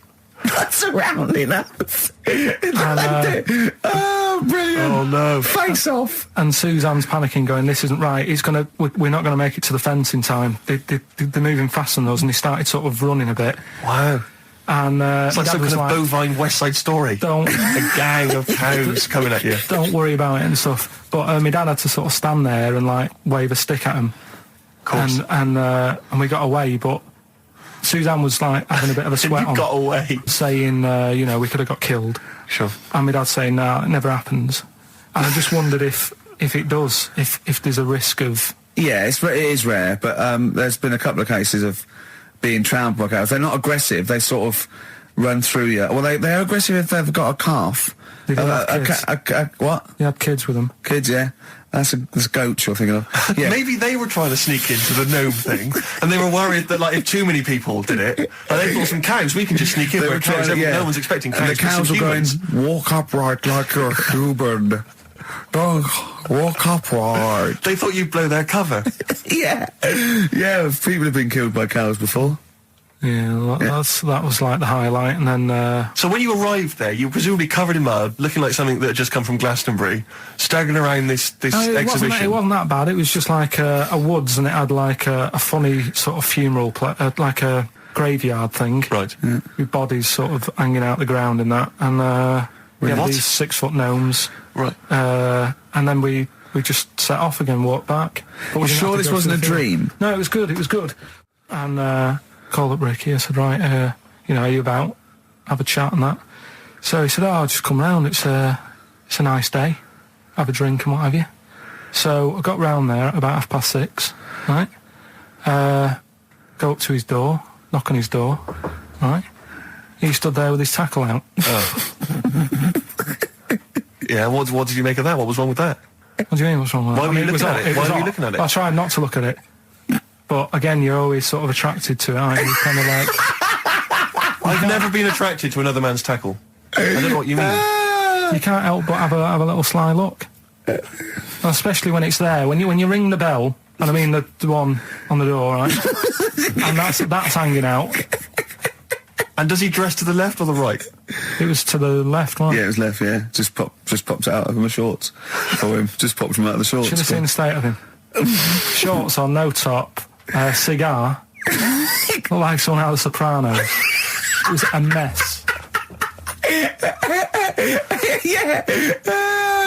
Surrounding us. And, Oh, brilliant. Oh, no. Face off. and Suzanne's panicking, going, "This isn't right. We're not going to make it to the fence in time." They're moving faster than us, and they started sort of running a bit. Wow. And It's like Dad some was kind of bovine West Side Story. Don't A gang of cows coming at you. don't worry about it and stuff. But my dad had to sort of stand there and like wave a stick at him. Of course. And we got away, but Suzanne was like having a bit of a sweat You on, got away. saying, we could have got killed. Sure. And my dad saying, "Nah, it never happens." And I just wondered if it does, if there's a risk of... Yeah, it is rare, but there's been a couple of cases of being trampled by cows. They're not aggressive. They sort of run through you. Well, they're aggressive if they've got a calf. They do have kids. What? They had kids with them. Kids, yeah. That's a goat you're thinking of. Yeah. Maybe they were trying to sneak into the gnome thing, and they were worried that, like, if too many people did it, and they thought some cows, we can just sneak in They where were cows, trying, yeah. no one's expecting cows. And the but some cows were going, humans. walk upright like you're human. Don't walk upright. They thought you'd blow their cover. Yeah. Yeah, people have been killed by cows before. Yeah, that was like the highlight. And then So when you arrived there, you were presumably covered in mud, looking like something that had just come from Glastonbury, staggering around this exhibition. it wasn't that bad. It was just like a woods, and it had like a funny sort of funeral, like a graveyard thing. Right. With bodies sort of hanging out the ground and that. And we had What? these 6-foot gnomes. Right. And then we just set off again, walked back. But we didn't Sure have to this go wasn't to a the field. dream? No, it was good. And called up Ricky. I said, right, are you about? Have a chat and that. So he said, I'll just come round. It's a nice day. Have a drink and what have you. So I got round there at about 6:30, right? Go up to his door, knock on his door, right? He stood there with his tackle out. Yeah, what did you make of that? What was wrong with that? What do you mean, what's wrong with that? Why were you it was looking at it? hot. Why was were you hot. looking at it? I tried not to look at it. But again, you're always sort of attracted to it, aren't you? Kind of like... I've never been attracted to another man's tackle. I don't know what you mean. You can't help but have a little sly look. Especially when it's there. When you ring the bell, and I mean the one on the door, right? And that's hanging out. And does he dress to the left or the right? It was to the left, right? Yeah, it was left, yeah. Just popped out of my shorts for him. Just popped him out of the shorts. Should have seen the state of him. Shorts on, no top, cigar. Looked like someone out of The Sopranos. It was a mess. Yeah.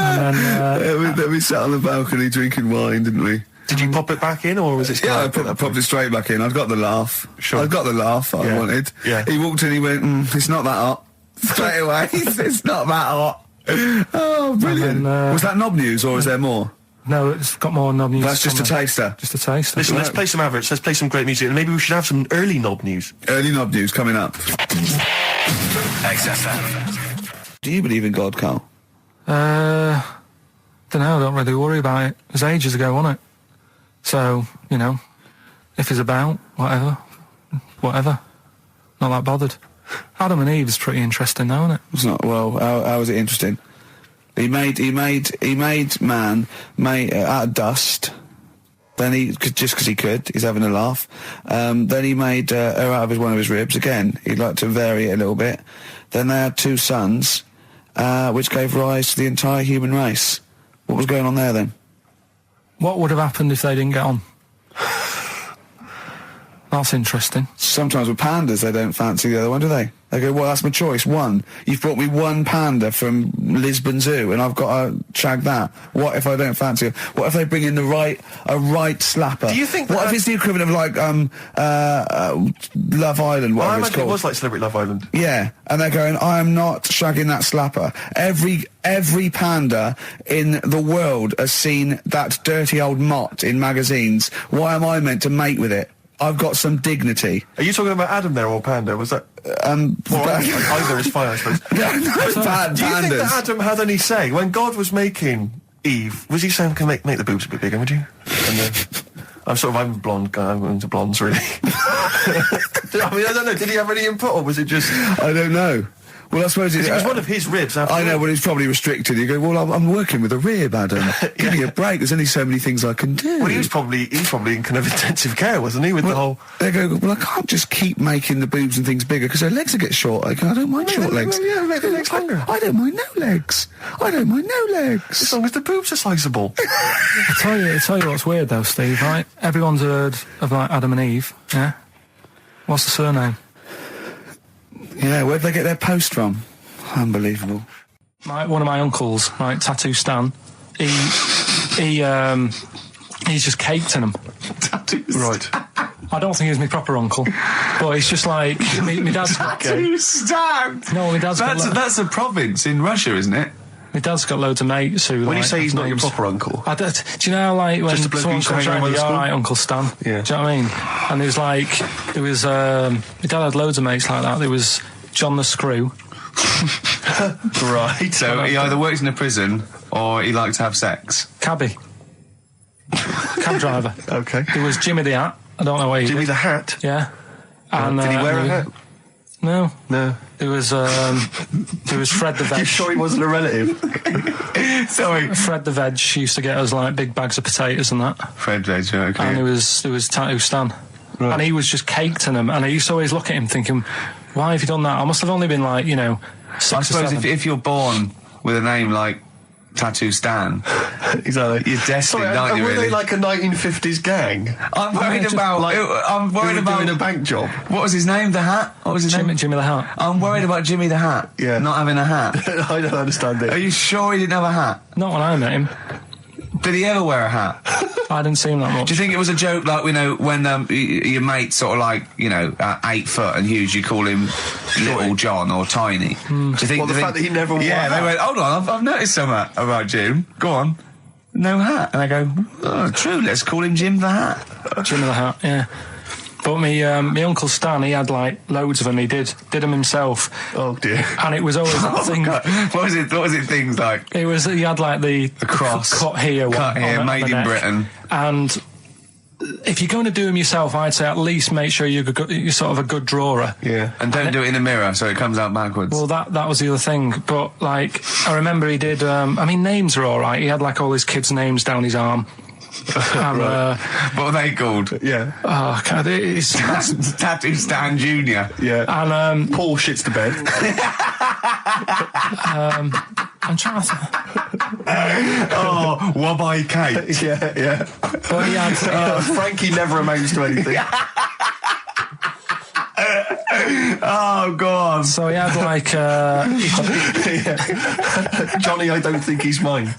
And then... We sat on the balcony drinking wine, didn't we? Did you pop it back in, or was it still Yeah, I out at that popped it straight back in. I've got the laugh. Sure. I've got the laugh I Yeah. wanted. Yeah. He walked in, he went, it's not that hot. Straight away, it's not that hot. Oh, brilliant. And then, was that knob news, or is there more? No, it's got more knob news. That's just a coming. taster. Just a taster. Listen, let's play some adverts, let's play some great music, and maybe we should have some early knob news. Early knob news coming up. XFM. Do you believe in God, Carl? Don't know, I don't really worry about it. It was ages ago, wasn't it? So, if he's about, whatever. Not that bothered. Adam and Eve is pretty interesting though, isn't it? It's not. Well, how is it interesting? He made man out of dust. Then just because he could, he's having a laugh. Then he made her out of one of his ribs. Again, he'd like to vary it a little bit. Then they had 2 sons, which gave rise to the entire human race. What was going on there then? What would have happened if they didn't get on? That's interesting. Sometimes with pandas, they don't fancy the other one, do they? They go, well, that's my choice, one. You've brought me one panda from Lisbon Zoo, and I've got to shag that. What if I don't fancy it? What if they bring in a right slapper? Do you think What that- if it's the equivalent of, like, Love Island, Well, I whatever it's imagine it called? was like Celebrity Love Island. Yeah, and they're going, I am not shagging that slapper. Every panda in the world has seen that dirty old mott in magazines. Why am I meant to mate with it? I've got some dignity. Are you talking about Adam there or Panda? Was that? Either is fine, I suppose. No, Do you think pandas. that Adam had any say when God was making Eve? Was he saying, "Can make the boobs a bit bigger, would you?" And then, I'm a blonde guy. I'm into blondes, really. I mean, I don't know. Did he have any input, or was it just? I don't know. Well, I suppose It was one of his ribs. After I know, all. but he's probably restricted. You go, well, I'm working with a rib, Adam. Give me a break. There's only so many things I can do. Well, he's probably in kind of intensive care, wasn't he? With the whole. They go, well, I can't just keep making the boobs and things bigger because their legs will get short. I don't mind short legs. Yeah, make the legs longer. I don't mind no legs. I don't mind no legs. As long as the boobs are sizable. I tell you what's weird though, Steve, right? Everyone's heard of like Adam and Eve, yeah? What's the surname? Yeah, where'd they get their post from? Unbelievable. One of my uncles, like Tattoo Stan, he's just caked in them. Right. I don't think he's my proper uncle, but he's just like my dad's got. Stan! No, my dad's got. That's a province in Russia, isn't it? My dad's got loads of mates who. When you like, say he's not your names. proper uncle, Do you know, like, when Just a bloke someone who used to comes hang around around, with the all school? right, Uncle Stan. Yeah. Do you know what I mean? And my dad had loads of mates like that. There was John the Screw. right? So he either works in a prison or he likes to have sex. Cabbie. Cab driver. Okay. There was Jimmy the Hat. I don't know where he Jimmy did. the Hat. Yeah. And, Did he wear a hat? No. No. There was Fred the Veg. You sure he wasn't a relative? Sorry. Fred the Veg used to get us like big bags of potatoes and that. Fred Veg, okay. And there was Tattoo Stan. Right. And he was just caked in them. And I used to always look at him thinking, why have you done that? I must have only been like, 6 I or suppose 7. if you're born with a name like Tattoo Stan, Exactly. you're destined, Sorry, aren't you, were really? they like a 1950s gang? I'm worried about... I'm worried Who were about... doing a bank job. What was his name? The Hat? What was his name? Jimmy the Hat. I'm worried about Jimmy the Hat. Yeah. Not having a hat. I don't understand Are it. you sure he didn't have a hat? Not when I met him. Did he ever wear a hat? I didn't see him that much. Do you think it was a joke, like, when your mate's sort of like, 8 foot and huge, you call him Little John or Tiny? Do you think... Well, the fact that he never wore Yeah, a they hat. went, hold on, I've noticed something about Jim. Go on. No hat. And I go, oh, true, let's call him Jim the Hat. Jimmy the Hat, yeah. But my Uncle Stan, he had like loads of them. He did them himself. Oh dear. And it was always that thing. God. What was it things like? He had like the cross. cut here, Cut one here, on made the in neck. Britain. And if you're going to do them yourself, I'd say at least make sure you're sort of a good drawer. Yeah. And don't do it in the mirror so it comes out backwards. Well, that was the other thing. But like, I remember he did. Names are all right. He had like all his kids' names down his arm. And, what are they called? Yeah. oh, God, it's Tattoo Stan Jr. Yeah. and Paul shits the bed. I'm trying to. Oh, Wabbai Kate. yeah. But he had. Frankie never amounts to anything. Oh, God. So he had like. Johnny, I don't think he's mine.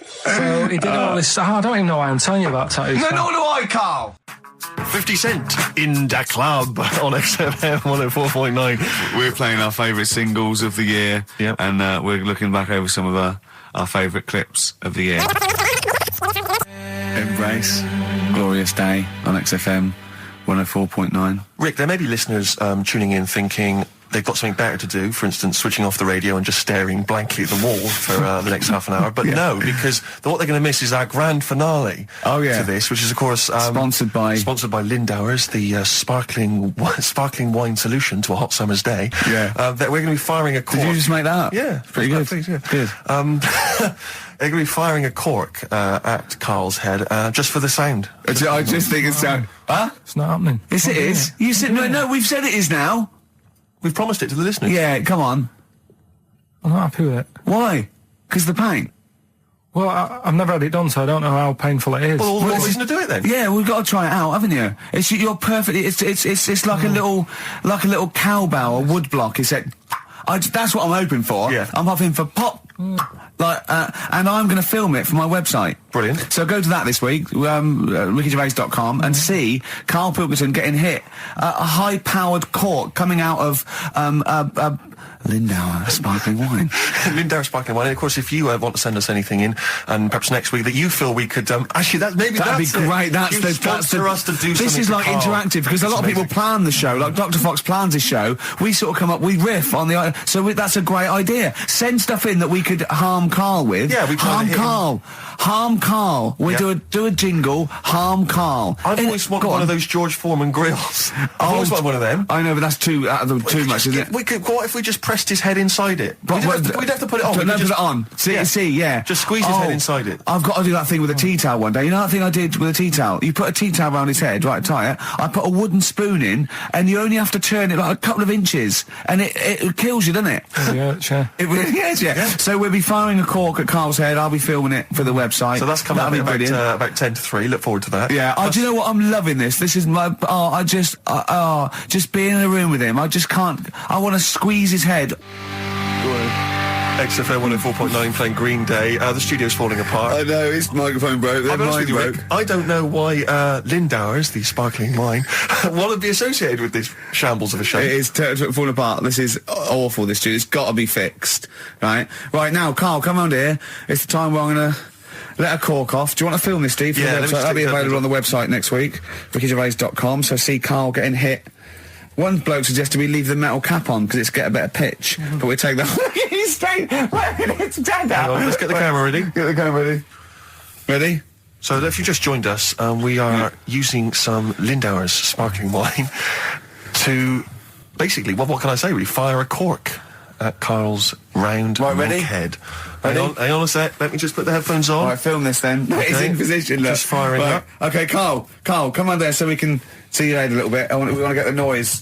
So he did all this. I don't even know why I'm telling you about tattoos. No, nor do I, Carl. 50 Cent in Da Club on XFM 104.9. We're playing our favourite singles of the year. Yep. And we're looking back over some of our favourite clips of the year. Embrace. Glorious Day on XFM 104.9. Rick, there may be listeners tuning in thinking they've got something better to do, for instance, switching off the radio and just staring blankly at the wall for the next half an hour. But no, because what they're going to miss is our grand finale Oh, yeah. to this, which is, of course... Sponsored by Lindauer's, the sparkling wine solution to a hot summer's day. Yeah. That we're going to be firing a cork. Did you just make that up? Yeah. Pretty good. Please, yeah. Good. They're going to be firing a cork at Carl's head just for the sound. I just think it's... Huh? It's not happening. Yes, it is. You said... No, we've said it is now. We've promised it to the listeners. Yeah, come on. I'm not happy with it. Why? Because the pain. Well, I've never had it done, so I don't know how painful it is. Well, all the more reason to do it then. Yeah, we've got to try it out, haven't you? You're perfect. It's like a little cowbell or wood block. That's what I'm hoping for. Yeah. I'm hoping for pop. And I'm going to film it for my website. Brilliant. So go to that this week, rickygervais.com, and see Karl Pilkington getting hit. A high-powered cork coming out of Lindauer sparkling wine. Lindauer sparkling wine. And of course, if you want to send us anything in, and perhaps next week that you feel we could actually that'd be great. That's us to do. This is like interactive because a lot of people plan the show. Like Dr. Fox plans his show. We sort of come up, we riff on the. That's a great idea. Send stuff in that we could harm Karl with. Yeah, we harm Karl. Harm Karl. We do a jingle. Harm Karl. I've always wanted one of those George Foreman grills. I've always wanted one of them. I know, but that's too much, isn't it? What if we just pressed his head inside it? We'd have to put it on. Put it on. See, yeah. Just squeeze his head inside it. I've got to do that thing with a tea towel one day. You know that thing I did with a tea towel? You put a tea towel around his head, right, tie it. I put a wooden spoon in, and you only have to turn it like a couple of inches, and it kills you, doesn't it? Yeah, sure. It really is, yeah. So we'll be firing a cork at Karl's head. I'll be filming it for the website. So that's coming up about 10 to 3. Look forward to that. Yeah. Do you know what? I'm loving this. This is my. Just being in a room with him. I just can't. I want to squeeze his head. XFM 104.9 playing Green Day. The studio's falling apart. I know, his microphone broke. Their mine broke. I don't know why Lindauer's, the sparkling wine, want to be associated with this shambles of a show. It is falling apart. This is awful, this studio. It's got to be fixed. Right now, Karl, come round here. It's the time where I'm going to let a cork off. Do you want to film this, Steve? Yeah, that'll be available on the website next week, rickygervais.com. So see Karl getting hit. One bloke suggested we leave the metal cap on because it's get a better pitch, but we take that. He's straight. It's dead out. Let's get the camera ready. Get the camera ready. Ready? So if you just joined us, we are using some Lindauer's sparkling wine to basically, what can I say? Really, fire a cork at Karl's round head. Hang on a sec. Let me just put the headphones on. All right, film this then. Okay. He's in position. Look. Just firing up. Okay, Karl, come on there so we can see your head a little bit. We want to get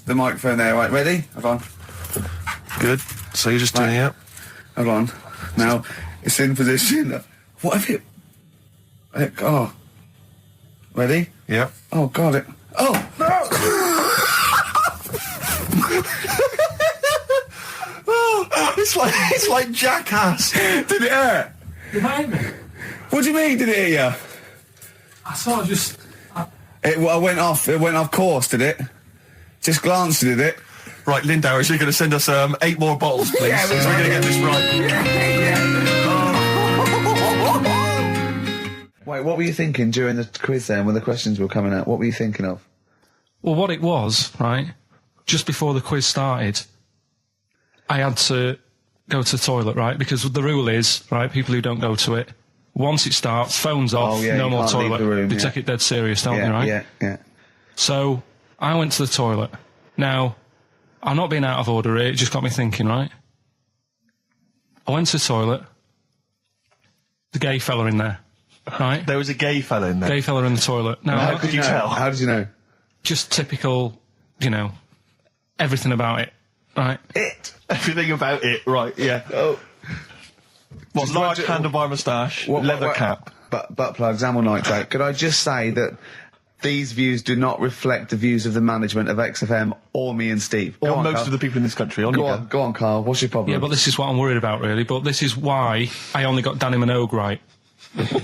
the microphone there. Right, ready? Hold on. Good. So you're just doing it. Hold on. Now it's in position. What have you? Ready? Yeah. Oh God! It. Oh no! It's like Jackass. Did it hurt? It hurt me. What do you mean? Did it hit you? I sort of just. It went off. It went off course. Did it? Just glanced, did it? Right, Lindauer, you're going to send us 8 more bottles, please. Yeah, we're going to get this right. Wait, what were you thinking during the quiz then, when the questions were coming out? What were you thinking of? Well, what it was, right, just before the quiz started, I had to go to the toilet, right, because the rule is, right, people who don't go to it, once it starts, phones off, no more toilet. They take it dead serious, don't they, right? Yeah. So, I went to the toilet. Now, I'm not being out of order here, it just got me thinking, right? I went to the toilet, the gay fella in there, right? There was a gay fella in there. Gay fella in the toilet. Now, how could you tell? How did you know? Just typical, everything about it, right? Everything about it, right, yeah. Oh. What, large handlebar moustache, leather cap. Butt plugs, amyl nitrate. Could I just say that these views do not reflect the views of the management of XFM or me and Steve. Or most of the people in this country. Go on, Karl. What's your problem? Yeah, but this is what I'm worried about, really. But this is why I only got Danny Minogue right.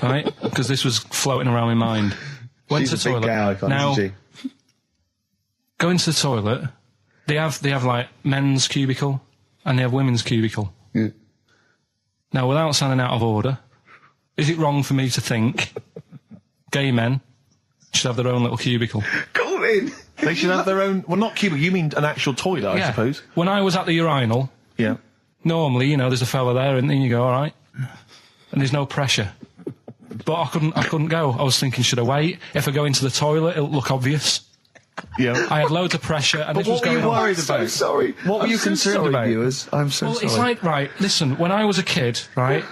Right? Because this was floating around my mind. Went to the toilet. Gay icon, now, isn't she? Go into the toilet. They have like men's cubicle and they have women's cubicle. Yeah. Now, without sounding out of order, is it wrong for me to think gay men should have their own little cubicle? Go in. They should have their own. Well, not cubicle. You mean an actual toilet, I suppose. When I was at the urinal, normally, there's a fella there, and then you go, all right, and there's no pressure. But I couldn't go. I was thinking, should I wait? If I go into the toilet, it'll look obvious. Yeah. I had loads of pressure, and but this was going on. What were you worried about? I'm so sorry. What were you concerned about? Viewers? I'm so sorry. It's like, right, listen, when I was a kid, right,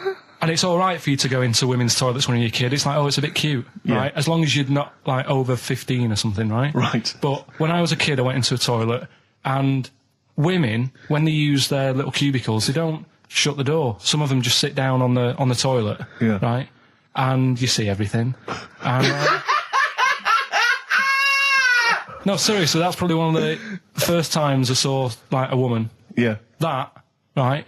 and it's all right for you to go into women's toilets when you're a kid. It's like, oh, it's a bit cute, right? As long as you're not, like, over 15 or something, right? Right. But when I was a kid, I went into a toilet, and women, when they use their little cubicles, they don't shut the door. Some of them just sit down on the toilet, right? And you see everything. And, no, seriously, that's probably one of the first times I saw, like, a woman. Yeah. That, right?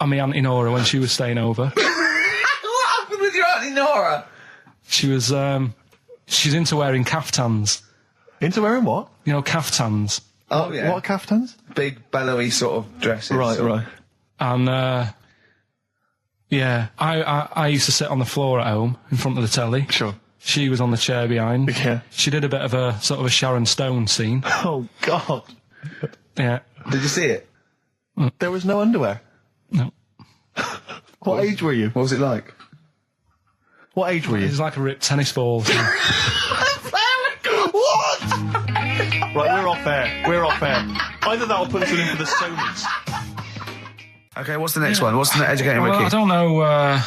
And my Auntie Nora when she was staying over. What happened with your Auntie Nora? She was, she's into wearing caftans. Into wearing what? Caftans. Oh, yeah. What kaftans? Big, bellowy sort of dresses. Right. And, yeah, I used to sit on the floor at home in front of the telly. Sure. She was on the chair behind. Yeah. She did a bit of a sort of a Sharon Stone scene. Oh, God. Yeah. Did you see it? There was no underwear. No. What age were you? What was it like? What age were It you? was like a ripped tennis ball. What? Right, we're off air. Either that or put us in for the Sonys. Okay, what's the next one? What's the educating Well, Ricky? I don't know.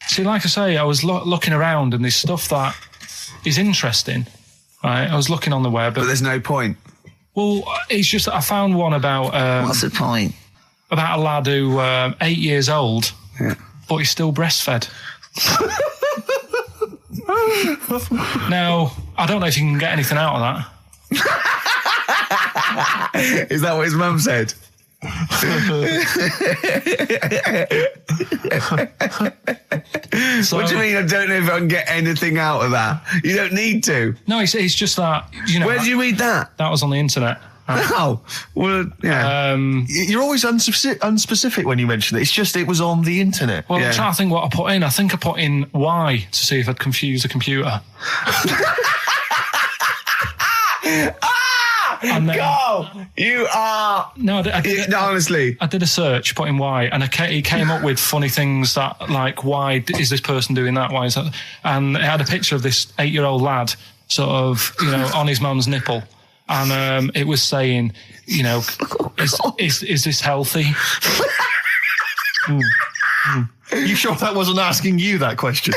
See, like I say, I was looking around and there's stuff that is interesting. Right, I was looking on the web. But there's no point. Well, it's just that I found one about What's the point? about a lad who 8 years old, but he's still breastfed. Now, I don't know if you can get anything out of that. Is that what his mum said? So, What do you mean? I don't know if I can get anything out of that. You don't need to. No, it's just that, you know. Where did you read that? That was on the internet. Oh, well, yeah. You're always unspecific when you mention it. It's just it was on the internet. Well, Yeah. I'm trying to think what I put in. I think I put in Y to see if I'd confuse a computer. And then- Go! You are. No, No, honestly. I did a search, put in why, and it came up with funny things that, like, why is this person doing that? Why is that? And it had a picture of this 8-year-old lad, sort of, you know, on his mum's nipple. And it was saying, you know, is this healthy? You sure that wasn't asking you that question?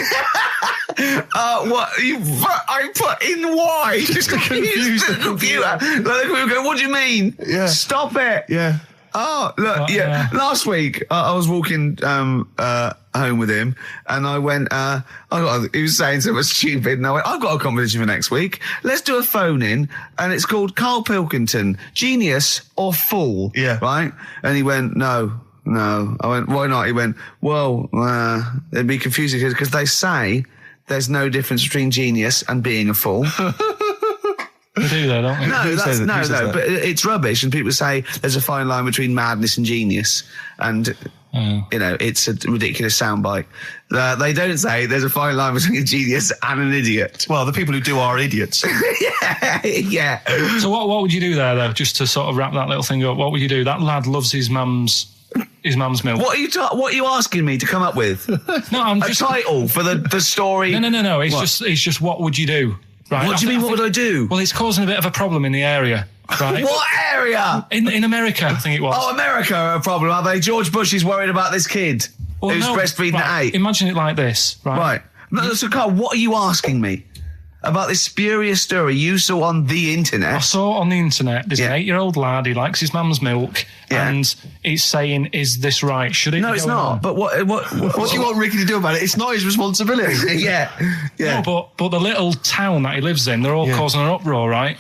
What? I put in why? Just to confuse the computer. Like, the computer go, what do you mean? Yeah. Stop it. Yeah. Oh, look, yeah. Last week, I was walking home with him, and I went, he was saying something stupid, and I went, I've got a competition for next week. Let's do a phone-in, and it's called Karl Pilkington, Genius or Fool. Yeah. Right? And he went, no. I went, why not? He went, well, it'd be confusing because they say there's no difference between genius and being a fool. They do though, don't they? No, says that? but it's rubbish. And people say there's a fine line between madness and genius. And, you know, it's a ridiculous soundbite. They don't say there's a fine line between a genius and an idiot. Well, the people who do are idiots. Yeah. So what would you do there, though, just to sort of wrap that little thing up? What would you do? That lad loves his mum's milk. What are you asking me to come up with? No, I'm A just... title for the story? No. It's just what would you do? Right? What do you mean, what would I do? Well, it's causing a bit of a problem in the area, right? What area? In America, I think it was. Oh, America are a problem, are they? George Bush is worried about this kid Well, who's no, breastfeeding right, at 8. Imagine it like this, right? Right. No, so Carl, what are you asking me? About this spurious story you saw on the I internet? saw on the internet, there's an 8-year-old lad, he likes his mum's milk, Yeah. and it's saying, is this right? Should it No, be it's going not. on? But what What do you want Ricky to do about it? It's not his responsibility. Yeah. No, but the little town that he lives in, they're all causing an uproar, right?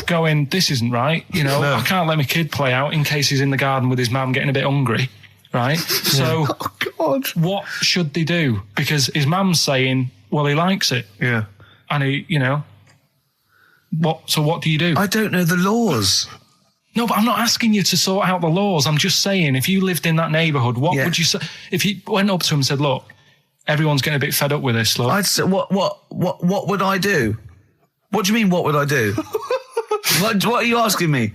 Going, this isn't right. You know, No. I can't let my kid play out in case he's in the garden with his mum getting a bit hungry, right? So, Oh, God. what should they do? Because his mum's saying, well, he likes it. Yeah. And he, you know, what do you do? I don't know the laws. No, but I'm not asking you to sort out the laws. I'm just saying, if you lived in that neighbourhood, what would you say? If you went up to him and said, look, everyone's getting a bit fed up with this, look. I'd say, what would I do? What do you mean, what would I do? what are you asking me?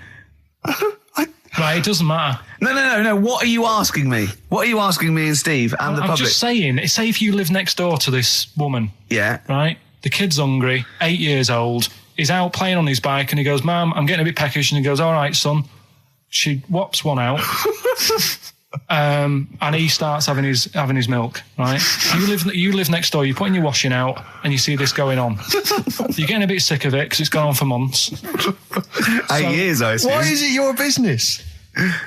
Right, it doesn't matter. No. What are you asking me? What are you asking me and Steve and the I'm public? just saying, say if you live next door to this woman, Yeah. right? The kid's hungry, 8 years old. He's out playing on his bike and he goes, Mum, I'm getting a bit peckish. And he goes, all right, son. She whops one out. And he starts having his milk, right? You live next door, you're putting your washing out and you see this going on. You're getting a bit sick of it because it's gone on for months. 8 years, I assume. Why is it your business?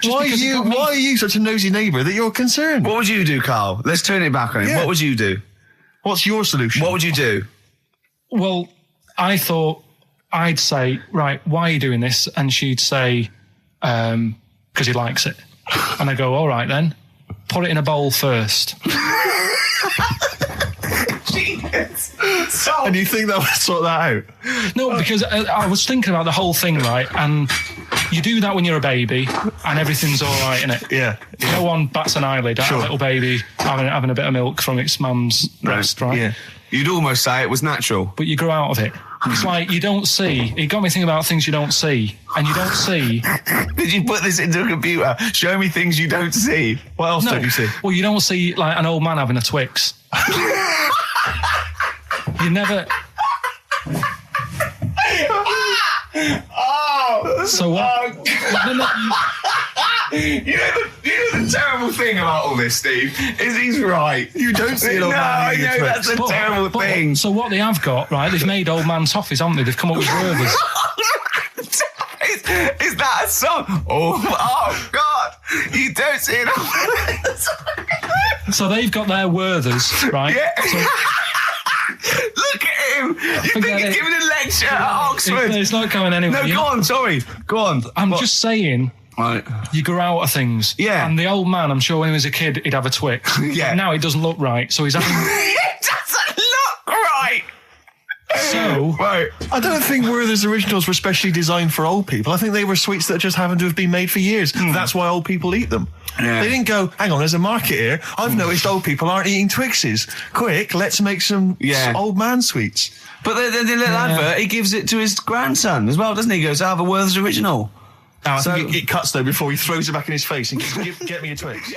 Why because it got me. are you such a nosy neighbour that you're concerned? What would you do, Carl? Let's turn it back on him. Yeah. What would you do? What's your solution? What would you do? Well, I thought I'd say, right, why are you doing this? And she'd say, because he likes it. And I go, all right then, put it in a bowl first. genius. And you think that would sort that out? No, because I was thinking about the whole thing, right? And you do that when you're a baby, and everything's all right, innit? Yeah. No one bats an eyelid at a little baby having a bit of milk from its mum's breast, right? Yeah. You'd almost say it was natural. But you grow out of it. It's like you don't see. It got me thinking about things you don't see, and you don't see. Did you put this into a computer? Show me things you don't see. What else don't you see? Well, you don't see like an old man having a Twix. You never. Oh! So what? You know the terrible thing about all this, Steve, is he's right. You don't see an old man eating a No, Twix. that's a terrible thing. So what they have got, right? They've made old man toffees, haven't they? They've come up with Werthers. Is that a song? Oh God! You don't see it. So they've got their Werthers, right? Yeah. So, Look at him. You think Forget he's it. giving a lecture at Oxford? it's not going anywhere. No, go on. Sorry. Go on. I'm just saying. Right. You grow out of things. Yeah. And the old man, I'm sure when he was a kid, he'd have a Twix. Yeah. Now it doesn't look right, so he's having. It doesn't look right. So. Right. I don't think Werther's originals were specially designed for old people. I think they were sweets that just happened to have been made for years. That's why old people eat them. Yeah. They didn't go, hang on, there's a market here. I've noticed old people aren't eating Twixes. Quick, let's make some old man sweets. But the little advert, he gives it to his grandson as well, doesn't he? He goes, I have a Werther's original. Now, I think it cuts, though, before he throws it back in his face and goes, get me a Twix.